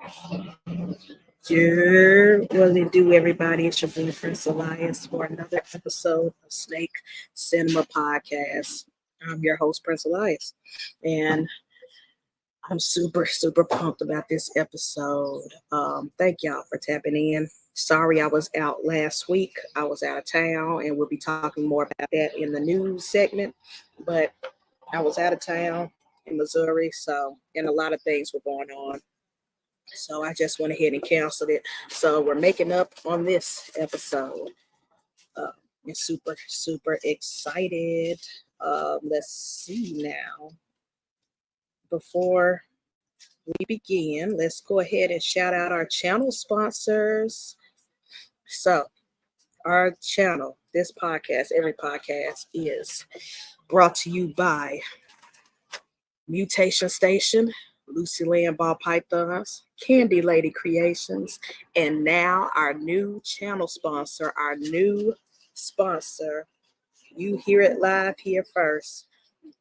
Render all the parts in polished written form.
What it do, everybody? It's your boy Prince Elias for another episode of Snake Cinema Podcast. I'm your host, Prince Elias, and I'm super pumped about this episode. Thank y'all for tapping in. Sorry I was out last week. I was out of town, and we'll be talking more about that in the news segment. But I was out of town in Missouri, and a lot of things were going on. So I just went ahead and canceled it. So we're making up on this episode. Uh, and super excited. Let's see now. Before we begin, let's go ahead and shout out our channel sponsors. So our channel, this podcast, every podcast is brought to you by Mutation Station, Lucy Land Ball Pythons, Candy Lady Creations, and now our new channel sponsor, you hear it live here first,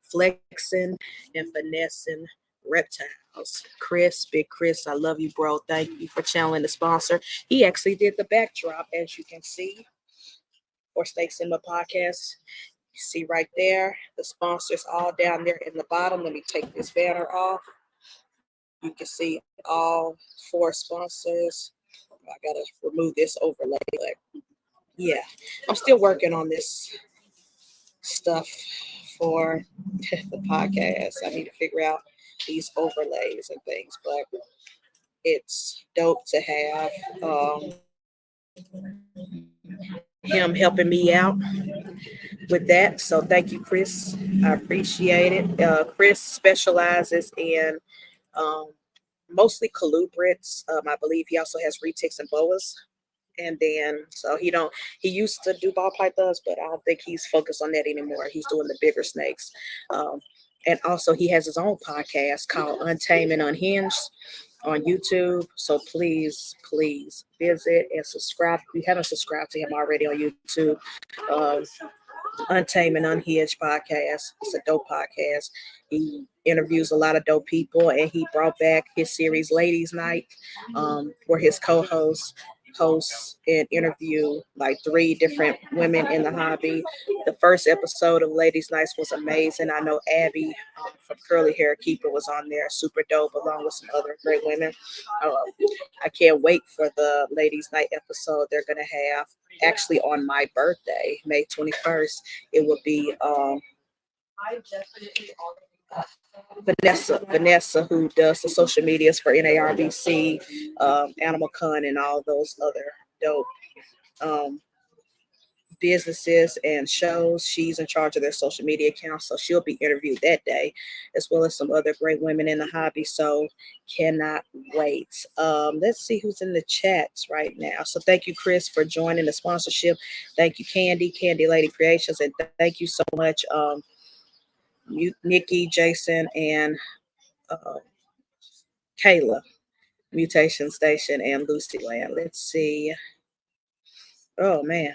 Flexing and Finessing Reptiles. Big Chris, I love you, bro. Thank you for channeling the sponsor. He actually did the backdrop, as you can see, for Snakes in My Podcast. You see right there, the sponsors all down there in the bottom. Let me take this banner off. You can see all four sponsors. I gotta remove this overlay, but yeah, I'm still working on this stuff for the podcast. I need to figure out these overlays and things, but it's dope to have him helping me out with that. So thank you, Chris. I appreciate it. Chris specializes in um, mostly colubrids. I believe he also has retics and boas. And then, so he used to do ball pythons, but I don't think he's focused on that anymore. He's doing the bigger snakes. Um, and also he has his own podcast called Untamed and Unhinged on YouTube. So please visit and subscribe. If you haven't subscribed to him already on YouTube, um, Untamed and Unhinged podcast. It's a dope podcast. He interviews a lot of dope people, and he brought back his series Ladies Night, where his co-hosts host and interview like three different women in the hobby. The first episode of Ladies Nights was amazing. I know Abby from Curly Hair Keeper was on there, super dope, along with some other great women. Um, I can't wait for the Ladies Night episode they're gonna have actually on my birthday, May 21st. It will be Vanessa, who does the social medias for NARBC, Animal Con, and all those other dope um, businesses and shows. She's in charge of their social media accounts, so she'll be interviewed that day, as well as some other great women in the hobby. So cannot wait. Let's see who's in the chats right now. So thank you, Chris, for joining the sponsorship. Thank you, Candy Lady Creations, and thank you so much, Nikki, Jason, and Kayla, Mutation Station, and Lucy Land. Let's see. Oh man.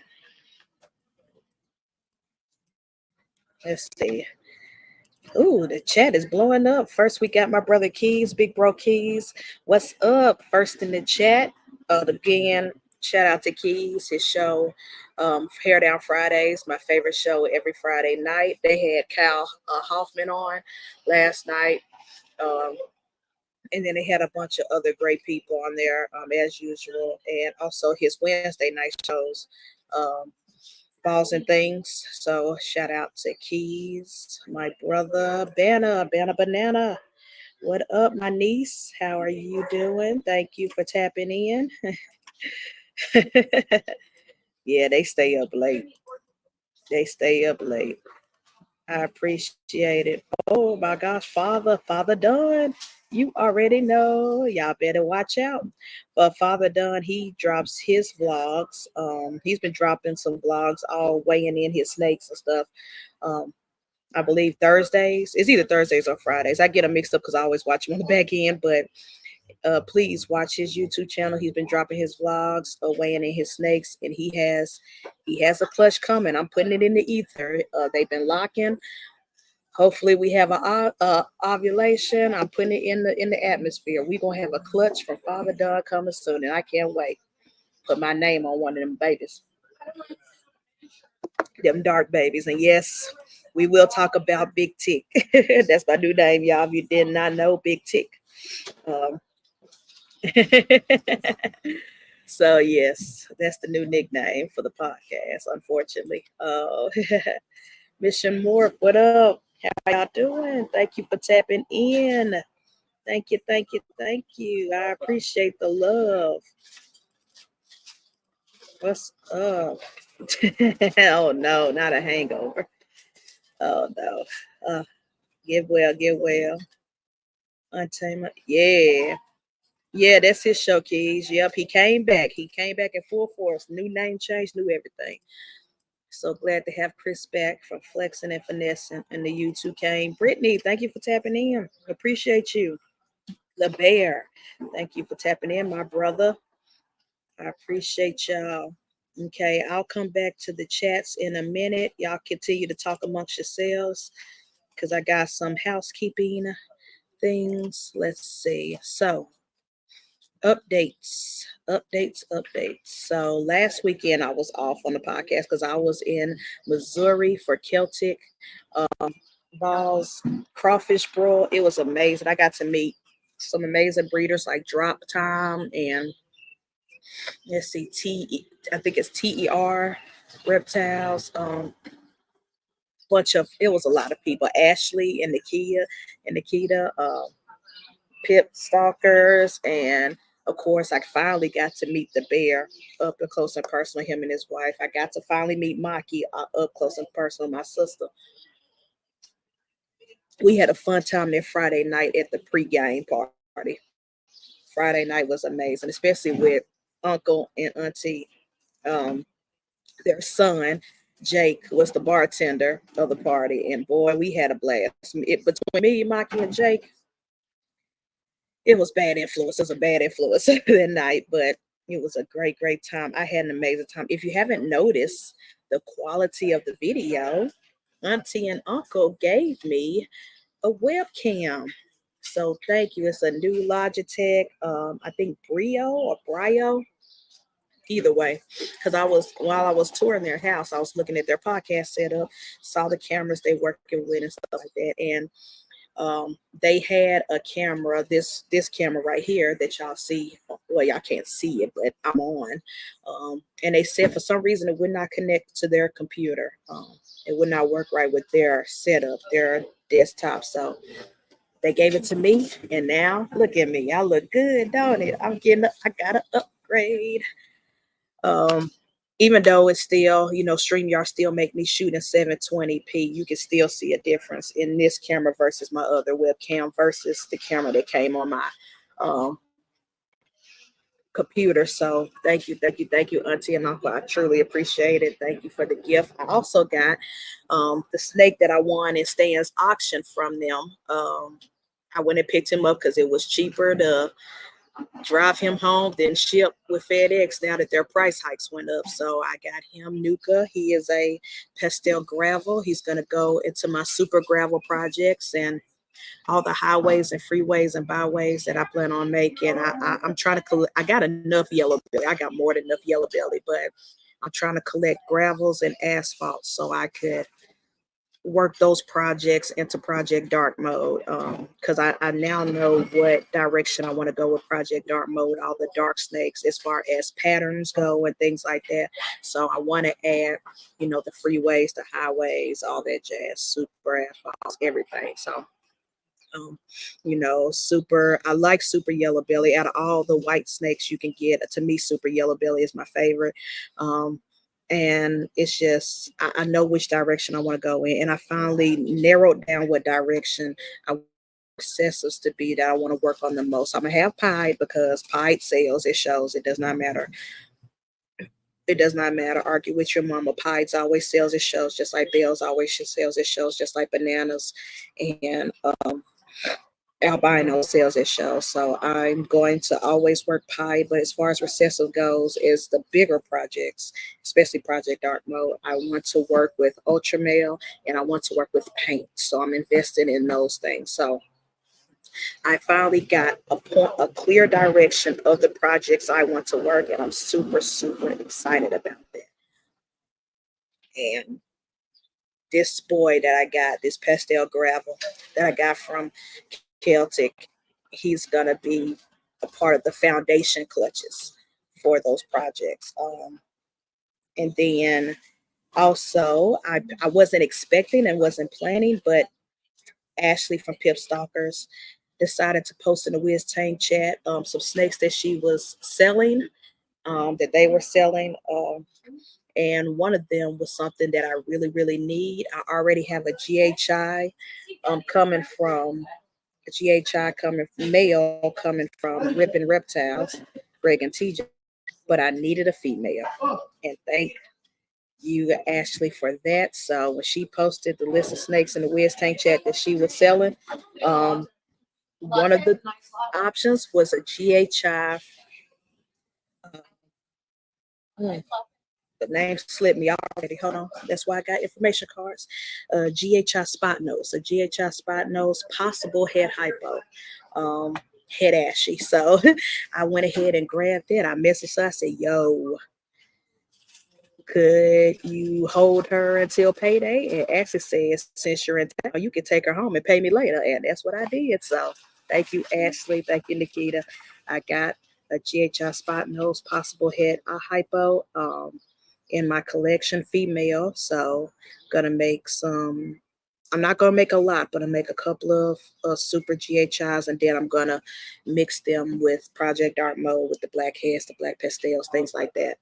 Let's see. Ooh, the chat is blowing up. First, we got my brother Keys, Big Bro Keys. What's up? First in the chat. Again, shout out to Keys, his show, Hair Down Fridays, my favorite show every Friday night. They had Kyle Hoffman on last night. And then they had a bunch of other great people on there, as usual. And also his Wednesday night shows. Balls and things. So shout out to Keys, my brother Banana. What up, my niece? How are you doing? Thank you for tapping in. Yeah, they stay up late. I appreciate it. Oh my gosh, Father Dunn. You already know. Y'all better watch out. But Father Dunn, he drops his vlogs. He's been dropping some vlogs, all weighing in his snakes and stuff. I believe Thursdays. It's either Thursdays or Fridays. I get them mixed up because I always watch him on the back end. But please watch his YouTube channel. He's been dropping his vlogs, weighing in his snakes, and he has a clutch coming. I'm putting it in the ether. They've been locking. Hopefully we have a ovulation. I'm putting it in the atmosphere. We're gonna have a clutch from Father Don coming soon, and I can't wait. Put my name on one of them babies, them dark babies. And yes, we will talk about Big Tick. That's my new name, y'all. If you did not know, Big Tick. Um, so yes, that's the new nickname for the podcast. Unfortunately, Mission Morph, what up? How y'all doing? Thank you for tapping in. Thank you, thank you, thank you. I appreciate the love. What's up? Oh no, not a hangover. Oh no. Get well, get well. Untamed. Yeah. Yeah, that's his show, Keys. Yep, he came back. He came back in full force. New name change, new everything. So glad to have Chris back from Flexing and Finessing. And the U2 came. Brittany, thank you for tapping in. Appreciate you. The Bear, thank you for tapping in, my brother. I appreciate y'all. Okay, I'll come back to the chats in a minute. Y'all continue to talk amongst yourselves because I got some housekeeping things. Let's see. So, updates. So, last weekend I was off on the podcast because I was in Missouri for Celtic balls, crawfish broil. It was amazing. I got to meet some amazing breeders like Drop Time and let's see, I think it's TER reptiles. Bunch of it was a lot of people. Ashley and Nikita, Pip Stalkers, and of course, I finally got to meet the bear up and close and personal. Him and his wife. I got to finally meet Maki up close and personal. My sister. We had a fun time there Friday night at the pregame party. Friday night was amazing, especially with Uncle and Auntie. Um, their son Jake was the bartender of the party, and boy, we had a blast. Between me, Maki, and Jake, it was bad influence. It was a bad influence that night, but it was a great time. I had an amazing time. If you haven't noticed the quality of the video, Auntie and Uncle gave me a webcam. So thank you. It's a new Logitech, I think Brio, either way, because I was while I was touring their house, I was looking at their podcast setup, saw the cameras they working with and stuff like that, and they had a camera, this camera right here that y'all see. Well, y'all can't see it, but I'm on. And they said for some reason it would not connect to their computer. It would not work right with their setup, their desktop. So they gave it to me, and now look at me. I look good, don't it? I got an upgrade. Um, Even though it's still, StreamYard still make me shoot in 720p, you can still see a difference in this camera versus my other webcam versus the camera that came on my um, computer. So thank you, Auntie and Uncle. I truly appreciate it. Thank you for the gift. I also got the snake that I won in Stan's auction from them. I went and picked him up because it was cheaper to drive him home, then ship with FedEx now that their price hikes went up. So I got him Nuka. He is a pastel gravel. He's going to go into my super gravel projects and all the highways and freeways and byways that I plan on making. I'm trying to collect. I got enough yellow belly. I got more than enough yellow belly, but I'm trying to collect gravels and asphalt so I could work those projects into Project Dark mode, because I now know what direction I want to go with Project Dark mode, all the dark snakes as far as patterns go and things like that. So I want to add, the freeways, the highways, all that jazz, super asphalts, everything. So super, I like super yellow belly. Out of all the white snakes you can get, to me, super yellow belly is my favorite. And it's just, I know which direction I want to go in. And I finally narrowed down what direction I want accessors to be that I want to work on the most. I'm going to have Pied because Pied sells, it shows, it does not matter. It does not matter. Argue with your mama. Pieds always sells, it shows, just like Bells always sells, it shows, just like bananas. And albino sales at shows. So I'm going to always work pie, but as far as recessive goes, is the bigger projects, especially Project Dark Mode. I want to work with Ultra Male and I want to work with paint. So I'm invested in those things. So I finally got a clear direction of the projects I want to work, and I'm super, super excited about that. And this boy that I got, this pastel gravel that I got from Celtic, he's gonna be a part of the foundation clutches for those projects. And then also, I wasn't expecting and wasn't planning, but Ashley from Pip Stalkers decided to post in the Wiz Tank chat some snakes that she was selling, that they were selling. And one of them was something that I really, really need. I already have a GHI coming from GHI coming from male coming from Ripping Reptiles, Greg and TJ, but I needed a female. And thank you, Ashley, for that. So when she posted the list of snakes in the Wiz Tank chat that she was selling, um, one of the options was a GHI. Uh, the name slipped me already. Hold on. That's why I got information cards. GHI spot nose, a GHI spot nose, possible head hypo, head ashy. So I went ahead and grabbed it. I messaged her. I said, yo, could you hold her until payday? And Ashley says, since you're in town, you can take her home and pay me later. And that's what I did. So thank you, Ashley. Thank you, Nikita. I got a GHI spot nose, possible head hypo in my collection, female. So gonna make some. I'm not gonna make a lot, but I make a couple of super GHIs, and then I'm gonna mix them with Project Art Mode with the black heads, the black pastels, things like that.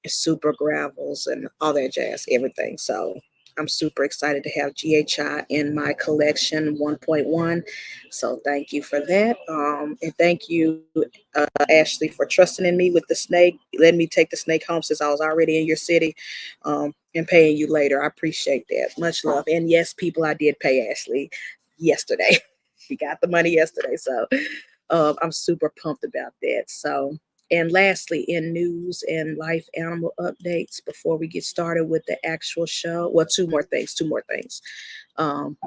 Super gravels and all that jazz, everything. So I'm super excited to have GHI in my collection 1.1. So thank you for that. And thank you, Ashley, for trusting in me with the snake, letting me take the snake home since I was already in your city, and paying you later. I appreciate that. Much love. And yes, people, I did pay Ashley yesterday. She got the money yesterday. So I'm super pumped about that. So, and lastly, in news and life animal updates, before we get started with the actual show, well, two more things. Um,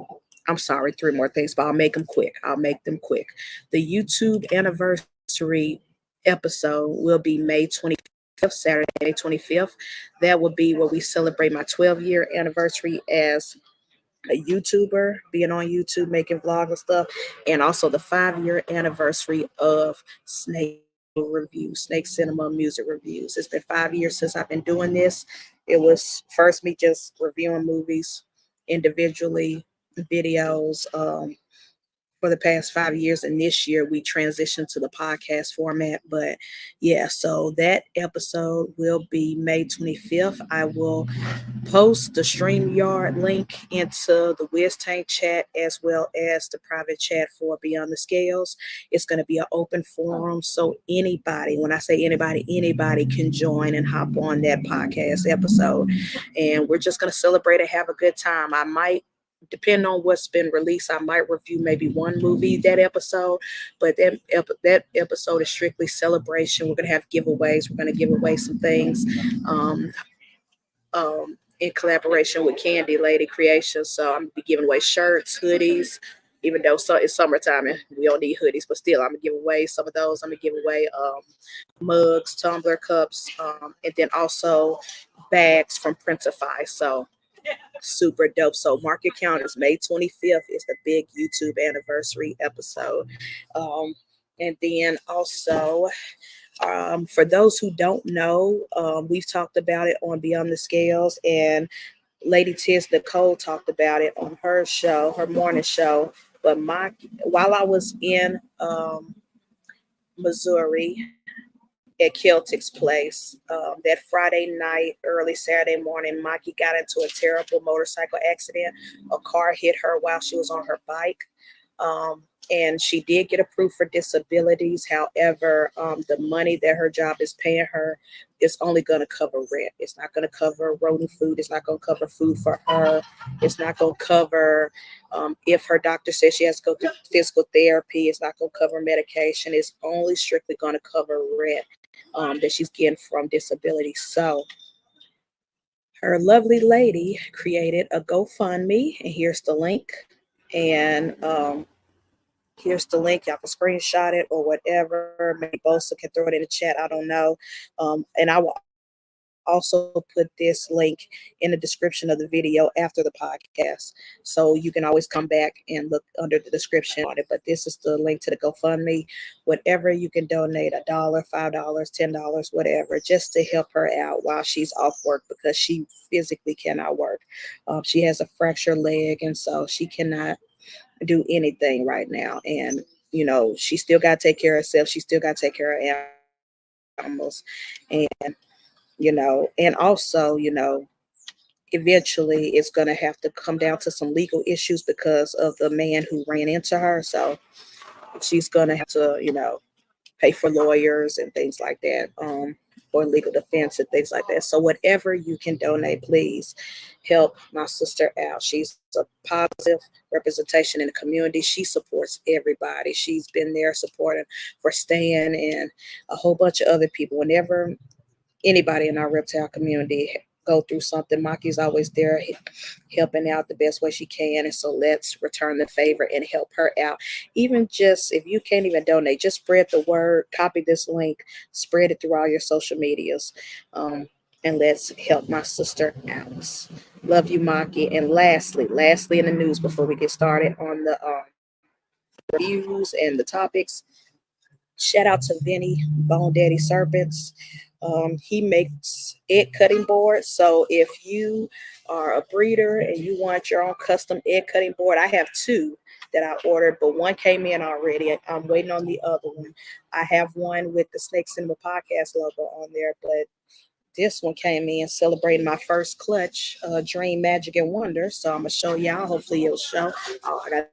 I'm sorry, three more things, but I'll make them quick. I'll make them quick. The YouTube anniversary episode will be May 25th, Saturday, May 25th. That will be where we celebrate my 12-year anniversary as a YouTuber, being on YouTube, making vlogs and stuff, and also the 5-year anniversary of Snake Reviews, Snake Cinema Music Reviews. It's been 5 years since I've been doing this. It was first me just reviewing movies individually, videos, for the past 5 years, and this year we transitioned to the podcast format. But yeah, so that episode will be May 25th. I will post the StreamYard link into the Wiz Tank chat as well as the private chat for Beyond the Scales. It's going to be an open forum, so anybody, when I say anybody, anybody can join and hop on that podcast episode, and we're just going to celebrate and have a good time. I might, depending on what's been released, I might review maybe one movie that episode, but that episode is strictly celebration. We're gonna have giveaways. We're gonna give away some things, in collaboration with Candy Lady Creations. So I'm gonna be giving away shirts, hoodies. Even though it's summertime and we don't need hoodies, but still I'm gonna give away some of those. I'm gonna give away mugs, tumbler cups, and then also bags from Printify. So super dope. So mark your calendars. May 25th is the big YouTube anniversary episode. And then also, for those who don't know, we've talked about it on Beyond the Scales, and Lady Tiz Nicole talked about it on her show, her morning show. But while I was in Missouri, at Celtic's place. That Friday night, early Saturday morning, Maki got into a terrible motorcycle accident. A car hit her while she was on her bike. and she did get approved for disabilities. However, the money that her job is paying her is only going to cover rent. It's not going to cover rodent food. It's not going to cover food for her. It's not going to cover if her doctor says she has to go through physical therapy. It's not going to cover medication. It's only strictly going to cover rent that she's getting from disability. So her lovely lady created a GoFundMe, and here's the link. And here's the link. Y'all can screenshot it or whatever. Maybe Bosa can throw it in the chat. I don't know. And I will also put this link in the description of the video after the podcast. So you can always come back and look under the description on it. But this is the link to the GoFundMe. Whatever you can donate, $1, $5, $10, whatever, just to help her out while she's off work because she physically cannot work. She has a fractured leg, and so she cannot do anything right now. And, she still got to take care of herself. She still got to take care of animals. And, and also, eventually it's going to have to come down to some legal issues because of the man who ran into her. So she's going to have to, pay for lawyers and things like that, or legal defense and things like that. So whatever you can donate, please help my sister out. She's a positive representation in the community. She supports everybody. She's been there supporting for Stan and a whole bunch of other people. Whenever anybody in our reptile community go through something, Maki's always there helping out the best way she can. And so let's return the favor and help her out. Even just if you can't even donate, just spread the word, copy this link, spread it through all your social medias. And let's help my sister out. Love you, Maki. And lastly in the news before we get started on the reviews and the topics, shout out to Vinny, Bone Daddy Serpents. He makes egg cutting boards. So if you are a breeder and you want your own custom egg cutting board, I have two that I ordered, but one came in already. I'm waiting on the other one. I have one with the Snake Cinema Podcast logo on there, but this one came in celebrating my first clutch, Dream, Magic, and Wonder. So I'm going to show y'all. Hopefully it'll show. Oh, I got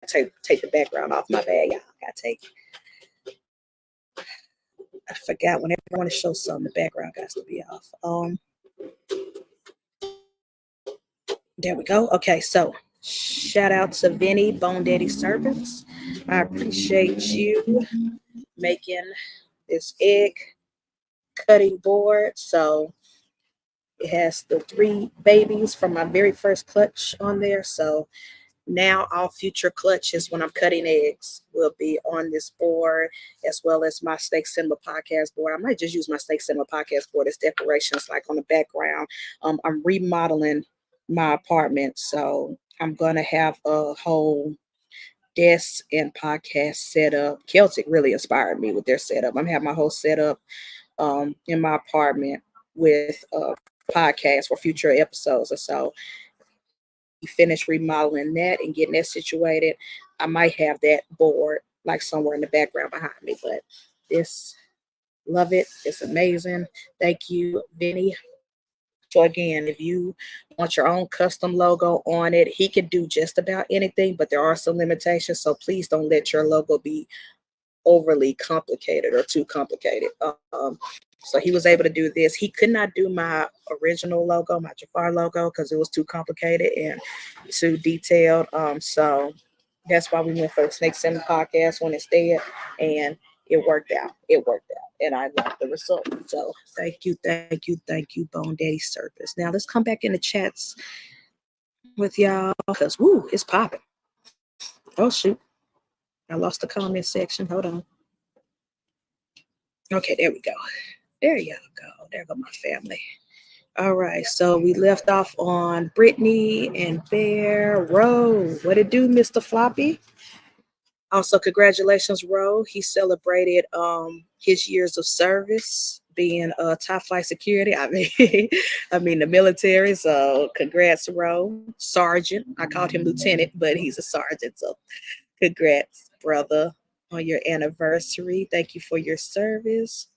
to take the background off my bag, y'all. I got to take I forgot whenever I want to show something, the background got to be off. There we go. Okay, so shout out to Vinny, Bone Daddy Servants. I appreciate you making this egg cutting board. So it has the 3 babies from my very first clutch on there. So now all future clutches when I'm cutting eggs will be on this board, as well as my Snake Cinema Podcast board. I might just use my Snake Cinema Podcast board as decorations like on the background. I'm remodeling my apartment, so I'm going to have a whole desk and podcast setup. Celtic really inspired me with their setup. I'm going to have my whole setup in my apartment with podcasts for future episodes or so. Finish remodeling that and getting that situated, I might have that board like somewhere in the background behind me. But this, love it. It's amazing. Thank you, Vinny. So again, if you want your own custom logo on it, he can do just about anything, but there are some limitations. So please don't let your logo be overly complicated or too complicated. So he was able to do this. He could not do my original logo, my Jafar logo, because it was too complicated and too detailed. So that's why we went for the Snake Center podcast one instead, and it worked out. It worked out, and I like the result. So thank you, Bone Daddy Service. Now let's come back in the chats with y'all because woo, it's popping. Oh shoot, I lost the comment section. Hold on. Okay, there we go. There you go. There go my family. All right, so we left off on Brittany and Bear Rowe. What it do, Mr. Floppy? Also, congratulations, Rowe. He celebrated his years of service being top flight security. I mean the military. So congrats, Rowe. Sergeant. I called him lieutenant, but he's a sergeant. So congrats, brother, on your anniversary. Thank you for your service.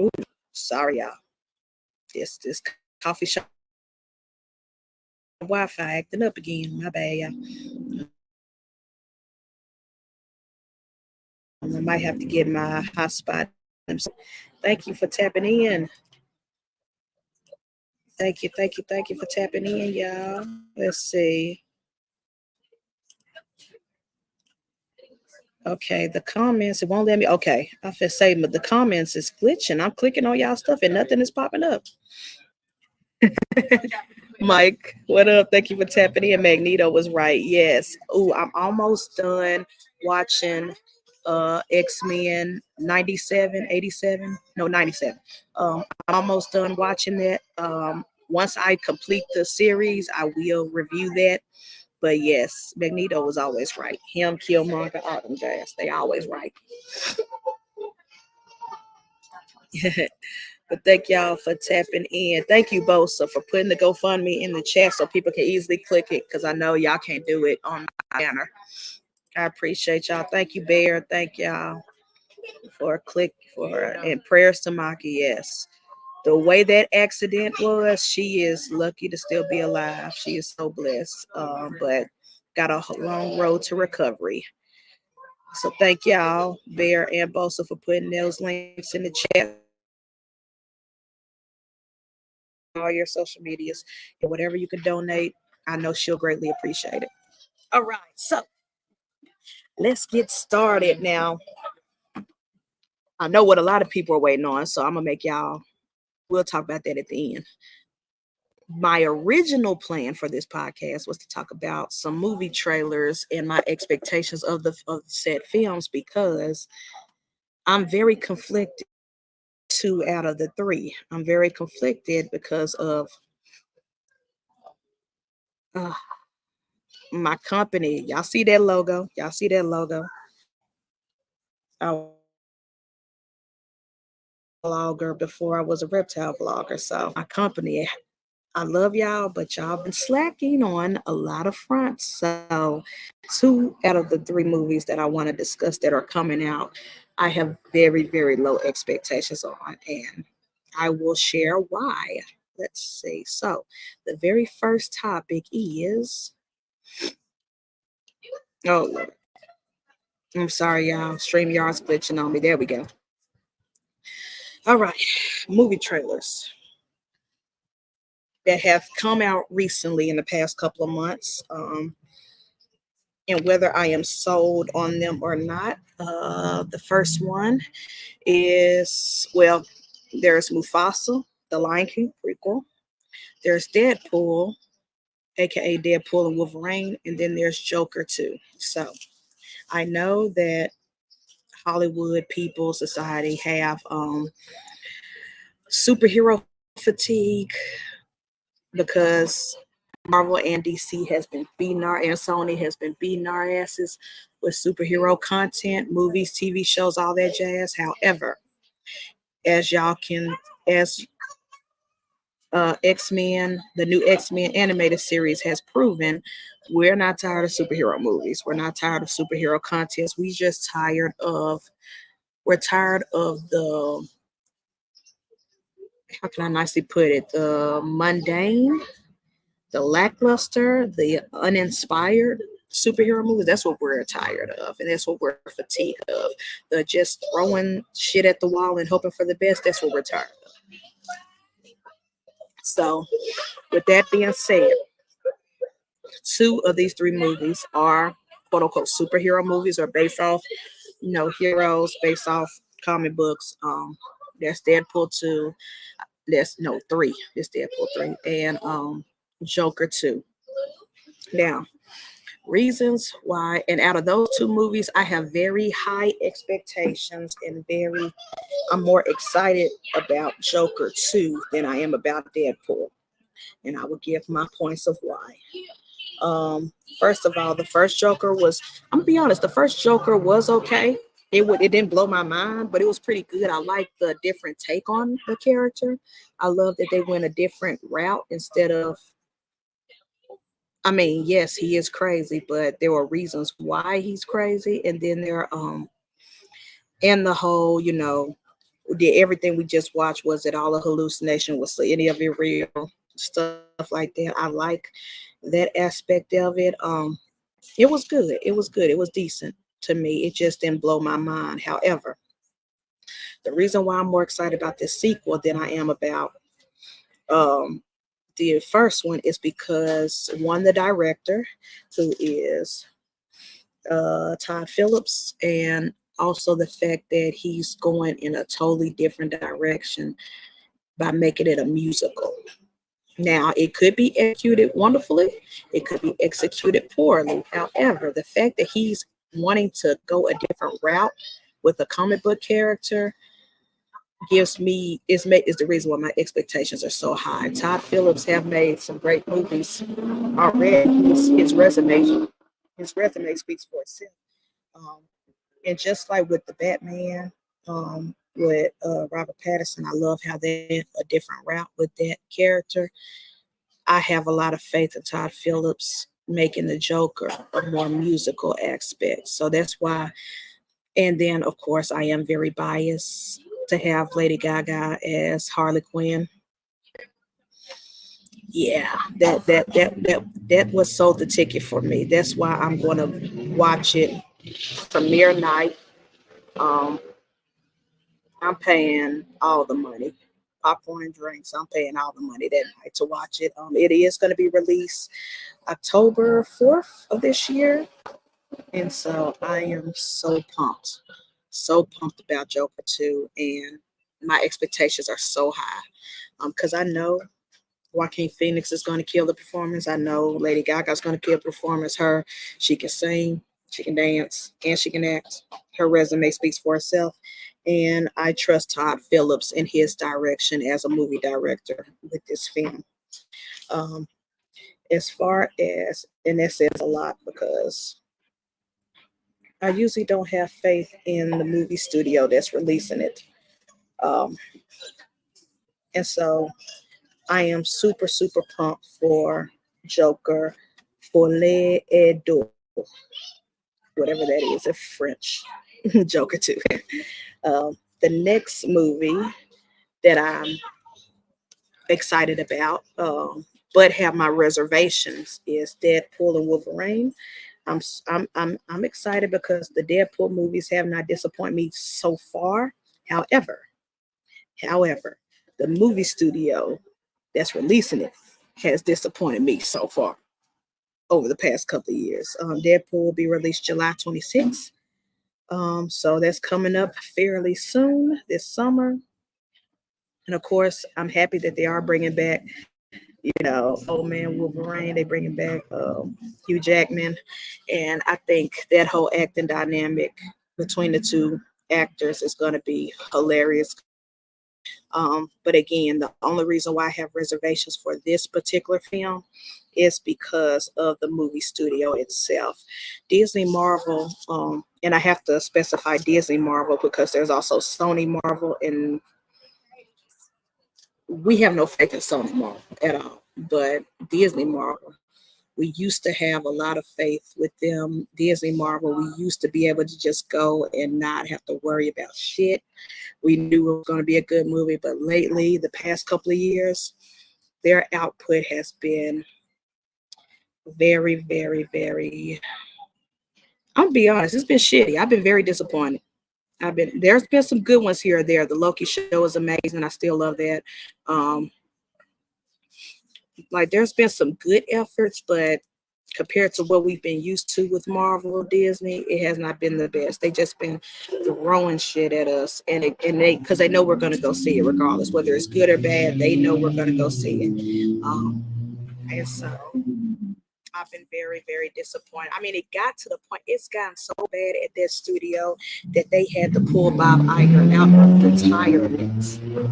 Ooh, sorry, y'all. This coffee shop Wi-Fi acting up again. My bad, y'all. I might have to get my hotspot. Thank you for tapping in. Thank you for tapping in, y'all. Let's see. Okay, the comments, it won't let me. Okay, I feel say, but the comments is glitching. I'm clicking on y'all stuff and nothing is popping up. Mike, what up? Thank you for tapping in. Magneto was right. Yes. Ooh, I'm almost done watching X-Men 97, 87. No, 97. I'm almost done watching that. Once I complete the series, I will review that. But yes, Magneto was always right. Him, Killmonger, all them jazz. They always right. But thank y'all for tapping in. Thank you, Bosa, for putting the GoFundMe in the chat so people can easily click it because I know y'all can't do it on my banner. I appreciate y'all. Thank you, Bear. Thank y'all for a click for and prayers to Maki. Yes. The way that accident was, she is lucky to still be alive. She is so blessed. But got a long road to recovery. So thank y'all, Bear and Bosa, for putting those links in the chat. All your social medias and whatever you can donate, I know she'll greatly appreciate it. All right, so let's get started now. I know what a lot of people are waiting on, so I'm gonna make y'all. We'll talk about that at the end. My original plan for this podcast was to talk about some movie trailers and my expectations of said films because I'm very conflicted. Two out of the three, I'm very conflicted because of uh, my company. Y'all see that logo? Y'all see that logo? I vlogger before I was a reptile vlogger. So my company, I love y'all, but y'all been slacking on a lot of fronts. So two out of the three movies that I want to discuss that are coming out, I have very, very low expectations on, and I will share why. Let's see. So the very first topic is, oh Lord, I'm sorry, y'all. StreamYard's glitching on me. There we go. All right, movie trailers that have come out recently in the past couple of months, and whether I am sold on them or not. The first one is, well, there's Mufasa, the Lion King prequel. There's Deadpool, aka Deadpool and Wolverine, and then there's Joker 2. So I know that Hollywood people, society have superhero fatigue because Marvel and DC has been beating our and Sony has been beating our asses with superhero content, movies, TV shows, all that jazz. However, as y'all can, as X-Men, the new X-Men animated series has proven, we're not tired of superhero movies. We're not tired of superhero contents. We're tired of the, how can I nicely put it, the mundane, the lackluster, the uninspired superhero movies. That's what we're tired of, and that's what we're fatigued of. The just throwing shit at the wall and hoping for the best. That's what we're tired of. So, with that being said, two of these three movies are quote unquote superhero movies, or based off, heroes, based off comic books. There's Deadpool 2. There's no three. It's Deadpool 3 and Joker 2. Now, reasons why, and out of those two movies, I have very high expectations and I'm more excited about Joker 2 than I am about Deadpool. And I will give my points of why. First of all, the first Joker was, I'm gonna be honest, the first Joker was okay. It didn't blow my mind, but it was pretty good. I liked the different take on the character. I love that they went a different route instead of, I mean, yes, he is crazy, but there were reasons why he's crazy. And then and the whole, Did everything we just watched, was it all a hallucination? Was any of it real? Stuff like that. I like that aspect of it. It was good. It was good. It was decent to me. It just didn't blow my mind. However, the reason why I'm more excited about this sequel than I am about um, the first one is because one, the director, who is Todd Phillips, and also the fact that he's going in a totally different direction by making it a musical. Now, it could be executed wonderfully, it could be executed poorly. However, the fact that he's wanting to go a different route with a comic book character gives me is the reason why my expectations are so high. Todd Phillips have made some great movies already. His resume speaks for itself. Um, and just like with the Batman, with Robert Pattinson, I love how they went a different route with that character. I have a lot of faith in Todd Phillips making the Joker a more musical aspect. So that's why. And then, of course, I am very biased to have Lady Gaga as Harley Quinn. Yeah, that was sold the ticket for me. That's why I'm going to watch it premiere night. Um, I'm paying all the money, popcorn and drinks. I'm paying all the money that night to watch it. It is going to be released October 4th of this year, and so I am so pumped about Joker 2, and my expectations are so high. Because I know Joaquin Phoenix is going to kill the performance. I know Lady Gaga is going to kill the performance. She can sing, she can dance, and she can act. Her resume speaks for itself. And I trust Todd Phillips in his direction as a movie director with this film. Um, as far as, and that says a lot because I usually don't have faith in the movie studio that's releasing it. Um, and so I am super, super pumped for Joker, Folie et Deux, whatever that is in French. Joker 2. The next movie that I'm excited about, but have my reservations, is Deadpool and Wolverine. I'm excited because the Deadpool movies have not disappointed me so far. However, however, the movie studio that's releasing it has disappointed me so far over the past couple of years. Deadpool will be released July 26th. So that's coming up fairly soon this summer. And of course, I'm happy that they are bringing back, old man Wolverine. They bringing back Hugh Jackman, and I think that whole acting dynamic between the two actors is going to be hilarious. But again, the only reason why I have reservations for this particular film is because of the movie studio itself. Disney Marvel, and I have to specify Disney Marvel because there's also Sony Marvel, and we have no faith in Sony Marvel at all. But Disney Marvel, we used to have a lot of faith with them. Disney Marvel, we used to be able to just go and not have to worry about shit. We knew it was going to be a good movie, but lately, the past couple of years, their output has been very, very, very. I'm gonna be honest, it's been shitty. I've been very disappointed. There's been some good ones here or there. The Loki show is amazing. I still love that. Um, like there's been some good efforts, but compared to what we've been used to with Marvel or Disney, it has not been the best. They just been throwing shit at us, and they because they know we're gonna go see it regardless, whether it's good or bad. They know we're gonna go see it, and so I've been very, very disappointed. I mean, it got to the point, it's gotten so bad at that studio that they had to pull Bob Iger out of retirement.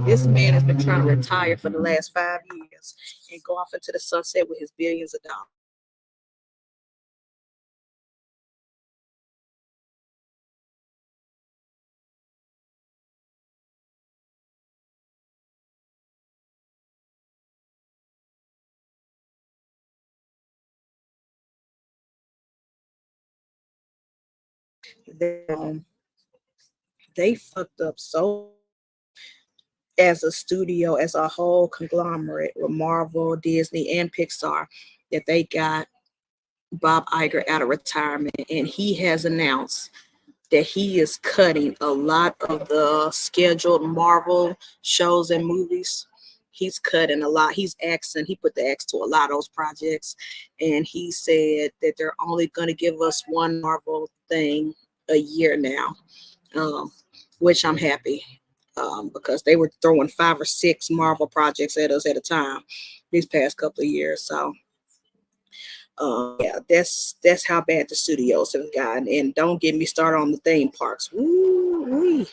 This man has been trying to retire for the last 5 years and go off into the sunset with his billions of dollars. They, they fucked up so as a studio, as a whole conglomerate with Marvel, Disney, and Pixar, that they got Bob Iger out of retirement, and he has announced that he is cutting a lot of the scheduled Marvel shows and movies. He's cutting a lot. He put the X to a lot of those projects. And he said that they're only going to give us one Marvel thing a year now, um, which I'm happy, because they were throwing 5 or 6 Marvel projects at us at a time these past couple of years. So yeah, that's how bad the studios have gotten. And don't get me started on the theme parks. Woo-wee.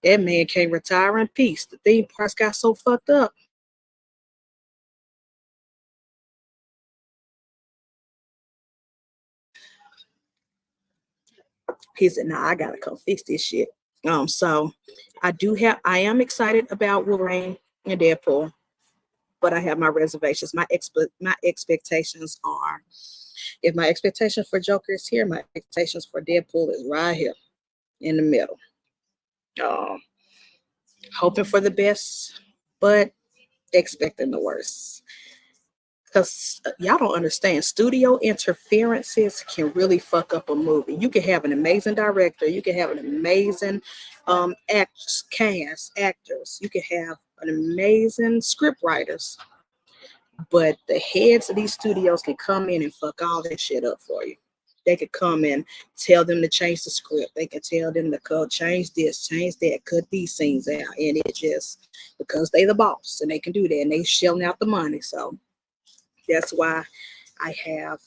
That man can't retire in peace. The theme parks got so fucked up. He said, "Nah, I gotta come fix this shit." So I am excited about Wolverine and Deadpool, but I have my reservations. My expectations are, if my expectation for Joker is here, my expectations for Deadpool is right here in the middle. Um, Hoping for the best, but expecting the worst. Because y'all don't understand, studio interferences can really fuck up a movie. You can have an amazing director, you can have an amazing actors, you can have an amazing script writers, but the heads of these studios can come in and fuck all that shit up for you. They could come and tell them to change the script. They can tell them to change this, change that, cut these scenes out. And it just, because they the boss and they can do that and they shelling out the money. So that's why I have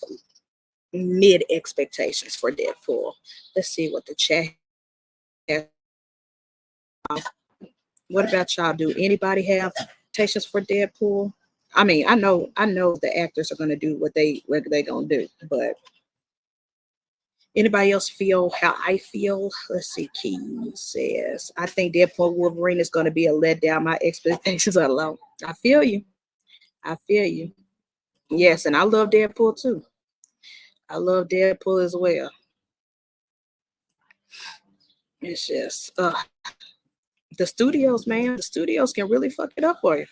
mid expectations for Deadpool. Let's see what the chat has. What about y'all? Do anybody have expectations for Deadpool? I mean, I know the actors are gonna do what they gonna do, but anybody else feel how I feel? Let's see. Key says, I think Deadpool Wolverine is gonna be a letdown. My expectations are low. I feel you. I feel you. Yes, and I love Deadpool too. I love Deadpool as well. It's just the studios, man. The studios can really fuck it up for you.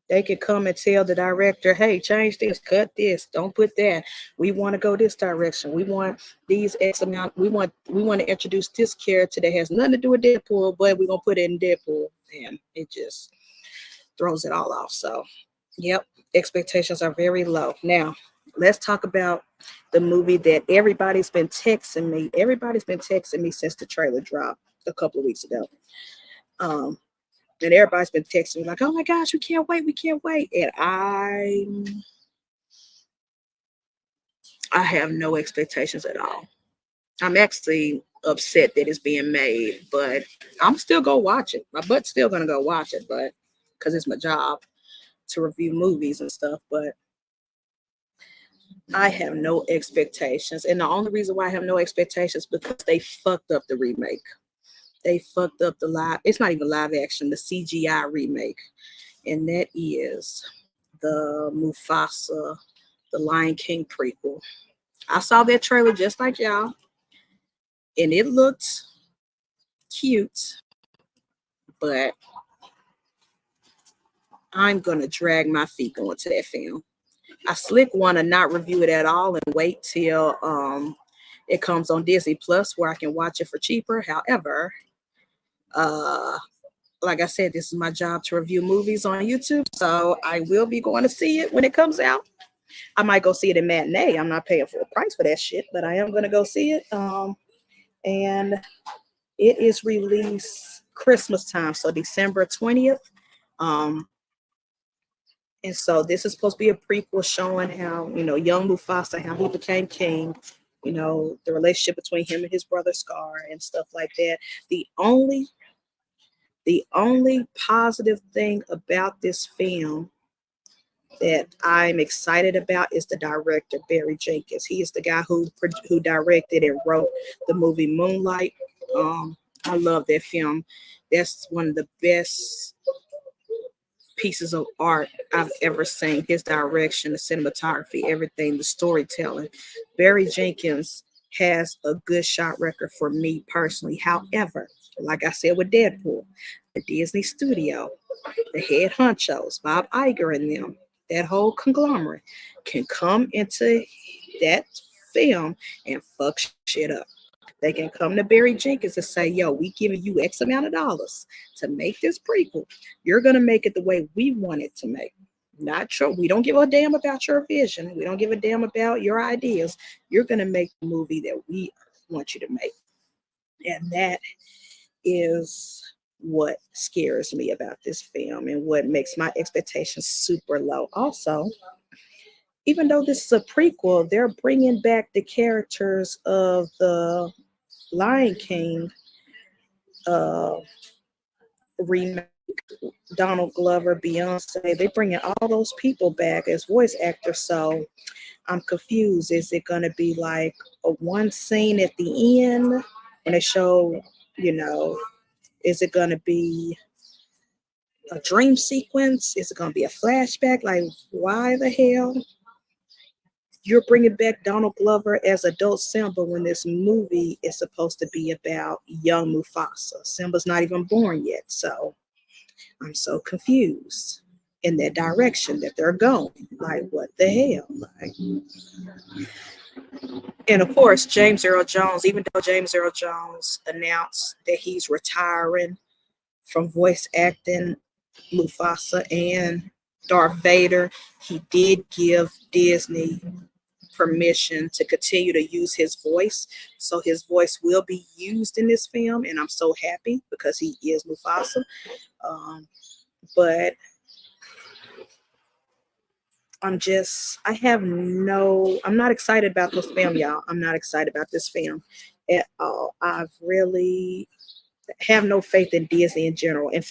They can come and tell the director, "Hey, change this, cut this, don't put that. We want to go this direction. We want these X amount. We want to introduce this character that has nothing to do with Deadpool, but we're gonna put it in Deadpool." And it just throws it all off. So, yep, expectations are very low. Now, let's talk about the movie that everybody's been texting me. Everybody's been texting me since the trailer dropped a couple of weeks ago. Um, and everybody's been texting me like, "Oh my gosh, we can't wait, we can't wait." And I have no expectations at all. I'm actually upset that it's being made, but I'm still gonna watch it. My butt's still gonna go watch it, but because it's my job to review movies and stuff. But I have no expectations, and the only reason why I have no expectations because they fucked up the remake. They fucked up the live. It's not even live action. The CGI remake, and that is the Mufasa, the Lion King prequel. I saw that trailer just like y'all, and it looked cute, but I'm gonna drag my feet going to that film. I slick want to not review it at all and wait till it comes on Disney Plus where I can watch it for cheaper. However, uh like I said, this is my job to review movies on YouTube, so I will be going to see it when it comes out. I might go see it in matinee. I'm not paying full price for that shit, but I am gonna go see it. And it is released Christmas time, so December 20th. Um, and so this is supposed to be a prequel showing how, young Mufasa, how he became king, the relationship between him and his brother Scar and stuff like that. The only positive thing about this film that I'm excited about is the director, Barry Jenkins. He is the guy who directed and wrote the movie Moonlight. I love that film. That's one of the best pieces of art I've ever seen. His direction, the cinematography, everything, the storytelling. Barry Jenkins has a good shot record for me personally. However, like I said with Deadpool, the Disney studio, the head honchos, Bob Iger and them, that whole conglomerate can come into that film and fuck shit up. They can come to Barry Jenkins and say, yo, we giving you X amount of dollars to make this prequel. You're gonna make it the way we want it to make. Not true. We don't give a damn about your vision. We don't give a damn about your ideas. You're gonna make the movie that we want you to make. And that is what scares me about this film and what makes my expectations super low. Also, even though this is a prequel, they're bringing back the characters of the Lion King uh, remake. Donald Glover, Beyonce, they bringing all those people back as voice actors. So I'm confused. Is it going to be like a one scene at the end when they show, you know, is it going to be a dream sequence? Is it going to be a flashback? Like, why the hell you're bringing back Donald Glover as adult Simba when this movie is supposed to be about young Mufasa? Simba's not even born yet. So I'm so confused in that direction that they're going. Like, what the hell? Like, and of course, James Earl Jones, even though James Earl Jones announced that he's retiring from voice acting Mufasa and Darth Vader, he did give Disney permission to continue to use his voice. So his voice will be used in this film, and I'm so happy because he is Mufasa. But I'm not excited about this film, y'all. I'm not excited about this film at all. I've really have no faith in Disney in general. And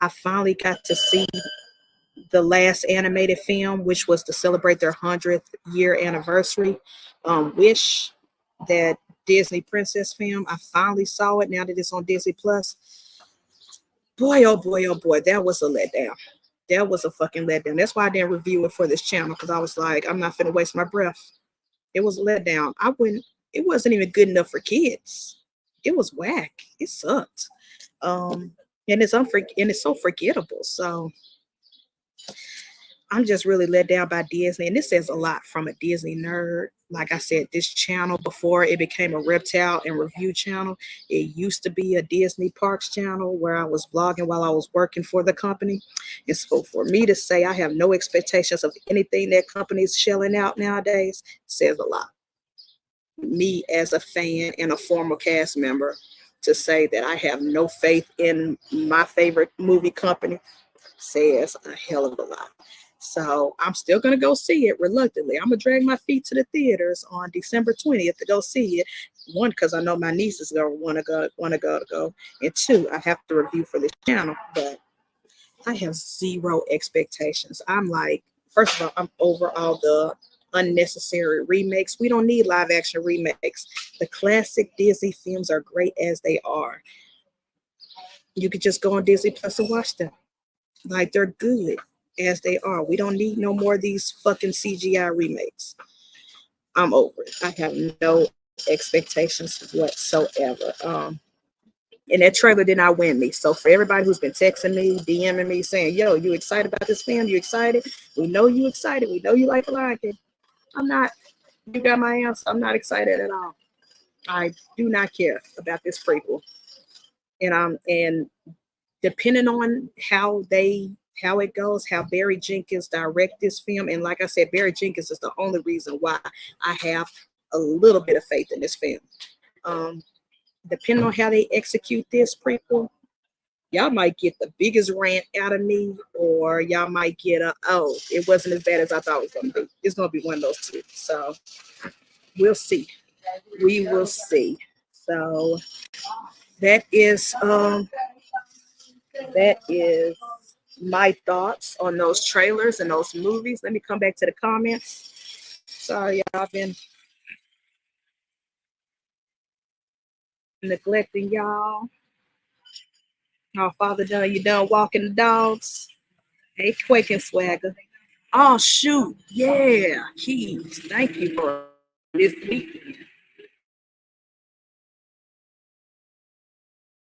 I finally got to see the last animated film, which was to celebrate their 100th year anniversary. Wish, that Disney princess film. I finally saw it now that it's on Disney Plus. Boy, oh boy, oh boy, that was a letdown. That was a fucking letdown. That's why I didn't review it for this channel, because I was like, I'm not finna waste my breath. It was a letdown. It wasn't even good enough for kids. It was whack. It sucked. And it's so forgettable. So I'm just really let down by Disney. And this says a lot from a Disney nerd. Like I said, this channel, before it became a reptile and review channel, it used to be a Disney Parks channel where I was vlogging while I was working for the company. And so for me to say I have no expectations of anything that company is shelling out nowadays says a lot. Me as a fan and a former cast member, to say that I have no faith in my favorite movie company says a hell of a lot. So I'm still gonna go see it reluctantly. I'm gonna drag my feet to the theaters on December 20th to go see it. One, because I know my niece is gonna wanna go. And two, I have to review for this channel, but I have zero expectations. I'm like, first of all, I'm over all the unnecessary remakes. We don't need live action remakes. The classic Disney films are great as they are. You could just go on Disney Plus and watch them. Like, they're good as they are. We don't need no more of these fucking CGI remakes. I'm over it. I have no expectations whatsoever. And that trailer did not win me. So for everybody who's been texting me, DMing me, saying, yo, you excited about this film? You excited? We know you excited. We know you like the Lion King. I'm not. You got my answer. I'm not excited at all. I do not care about this prequel. And depending on how it goes, how Barry Jenkins direct this film, and like I said, Barry Jenkins is the only reason why I have a little bit of faith in this film. Depending on how they execute this prequel, y'all might get the biggest rant out of me, or y'all might get it wasn't as bad as I thought it was going to be. It's going to be one of those two. So we'll see. We will see. So that is my thoughts on those trailers and those movies. Let me come back to the comments. Sorry, y'all, I've been neglecting y'all. Oh, Father done, you done walking the dogs? Hey, Quaking Swagger. Oh, shoot. Yeah, Keys. Thank you for this week.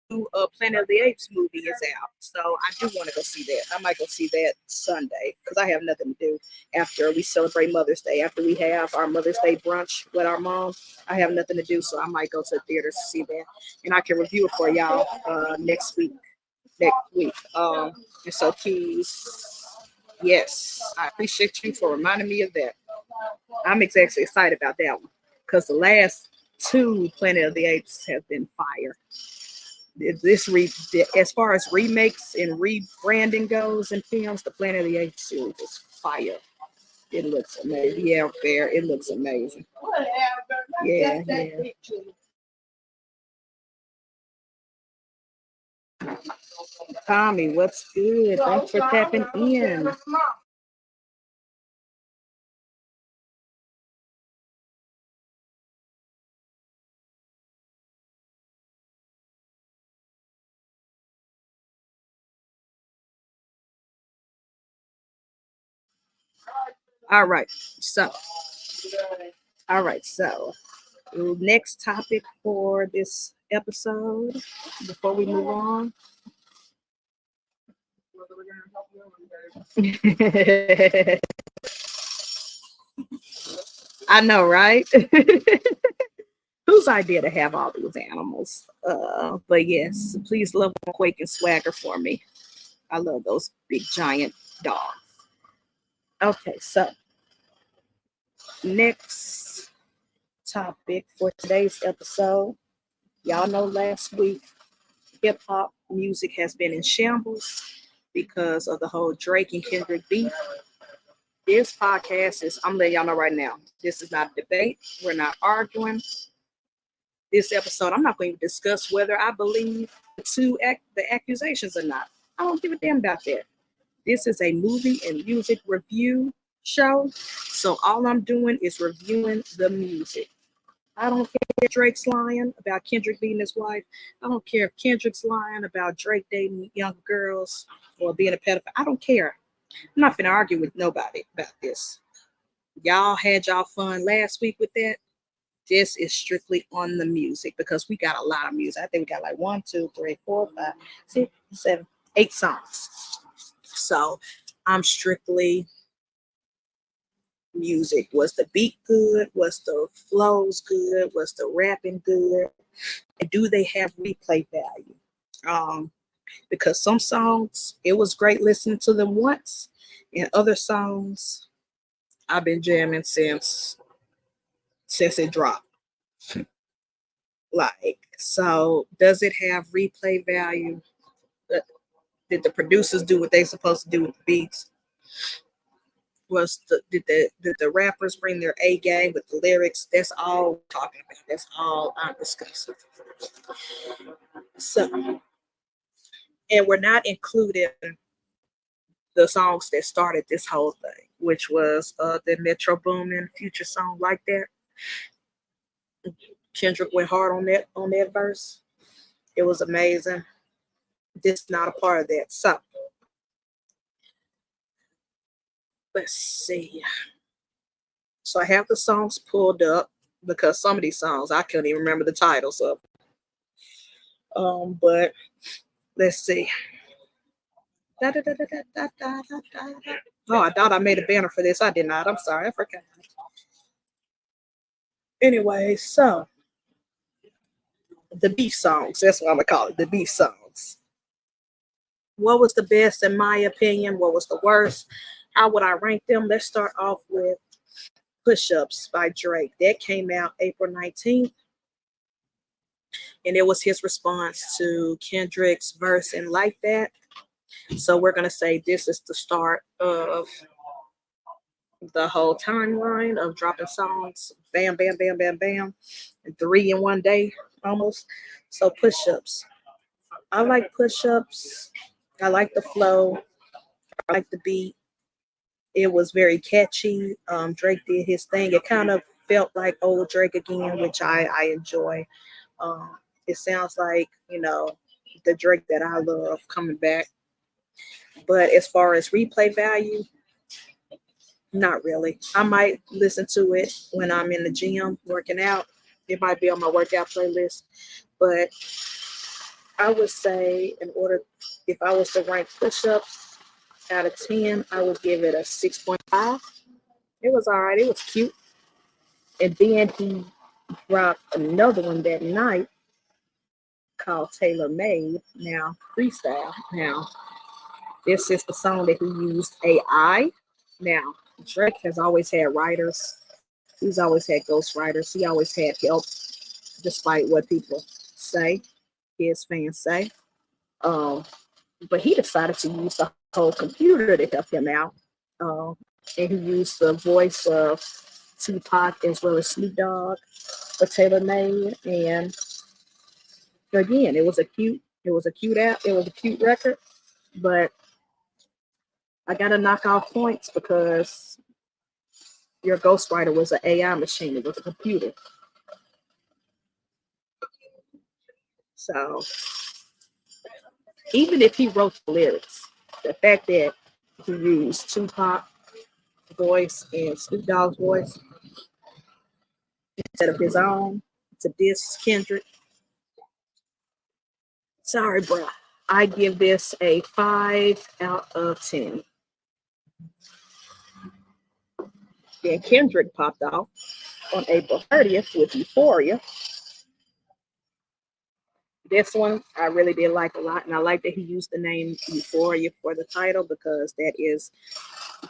new Planet of the Apes movie is out, so I do want to go see that. I might go see that Sunday because I have nothing to do after we celebrate Mother's Day. After we have our Mother's Day brunch with our mom, I have nothing to do, so I might go to the theaters to see that, and I can review it for y'all next week. Next week. And so please, yes, I appreciate you for reminding me of that. I'm exactly excited about that one because the last two Planet of the Apes have been fire. As far as remakes and rebranding goes in films, the Planet of the Apes series is fire. It looks amazing. Yeah, fair. It looks amazing. Yeah, yeah. Tommy, what's good? Thanks for tapping in. All right. So, all right. So, next topic for this episode before we move on. I know, right? Whose idea to have all these animals? But yes, please love Quake and Swagger for me. I love those big giant dogs. Okay, so next topic for today's episode. Y'all know last week hip hop music has been in shambles because of the whole Drake and Kendrick beef. This podcast is, I'm letting y'all know right now, this is not a debate. We're not arguing. This episode, I'm not going to discuss whether I believe the accusations or not. I don't give a damn about that. This is a movie and music review show. So all I'm doing is reviewing the music. I don't care if Drake's lying about Kendrick beating his wife. I don't care if Kendrick's lying about Drake dating young girls or being a pedophile. I don't care. I'm not going to argue with nobody about this. Y'all had y'all fun last week with that. This is strictly on the music because we got a lot of music. I think we got like 1, 2, 3, 4, 5, 6, 7, 8 songs. So I'm strictly music. Was the beat good? Was the flows good? Was the rapping good? And do they have replay value? Because some songs, it was great listening to them once, and other songs I've been jamming since it dropped. Like, so does it have replay value? Did the producers do what they supposed to do with the beats? Did the rappers bring their A game with the lyrics? That's all we're talking about. That's all I'm discussing. So, and we're not including the songs that started this whole thing, which was the Metro Boomin Future song like that. Kendrick went hard on that verse. It was amazing. This is not a part of that. So let's see. So I have the songs pulled up because some of these songs I couldn't even remember the titles of. But let's see. Oh, I thought I made a banner for this. I did not. I'm sorry. I forgot. Anyway, so the beef songs. That's what I'm gonna call it. The beef songs. What was the best in my opinion? What was the worst? How would I rank them? Let's start off with Push Ups by Drake. That came out April 19th. And it was his response to Kendrick's verse and Like That. So we're going to say this is the start of the whole timeline of dropping songs. Bam, bam, bam, bam, bam. And 3 in one day almost. So Push Ups. I like Push Ups. I like the flow. I like the beat. It was very catchy. Drake did his thing. It kind of felt like old Drake again, which I enjoy. It sounds like, the Drake that I love coming back. But as far as replay value, not really. I might listen to it when I'm in the gym working out. It might be on my workout playlist. But I would say, if I was to rank push-ups out of 10, I would give it a 6.5. It was all right. It was cute. And then he dropped another one that night called Tailor Made. Now, freestyle. Now, this is the song that he used AI. Now, Drake has always had writers. He's always had ghost writers. He always had help, despite what people say, his fans say. Um, but he decided to use the whole computer to help him out. Um, and he used the voice of Tupac as well as Snoop Dogg for Tailor Made. And again, it was a cute app, it was a cute record, but I gotta knock off points because your ghostwriter was an AI machine, it was a computer. So even if he wrote the lyrics, the fact that he used Tupac voice and Snoop Dogg's voice instead of his own to diss Kendrick, sorry, bro. I give this a 5 out of 10. Then Kendrick popped off on April 30th with Euphoria. This one I really did like a lot, and I like that he used the name Euphoria for the title because that is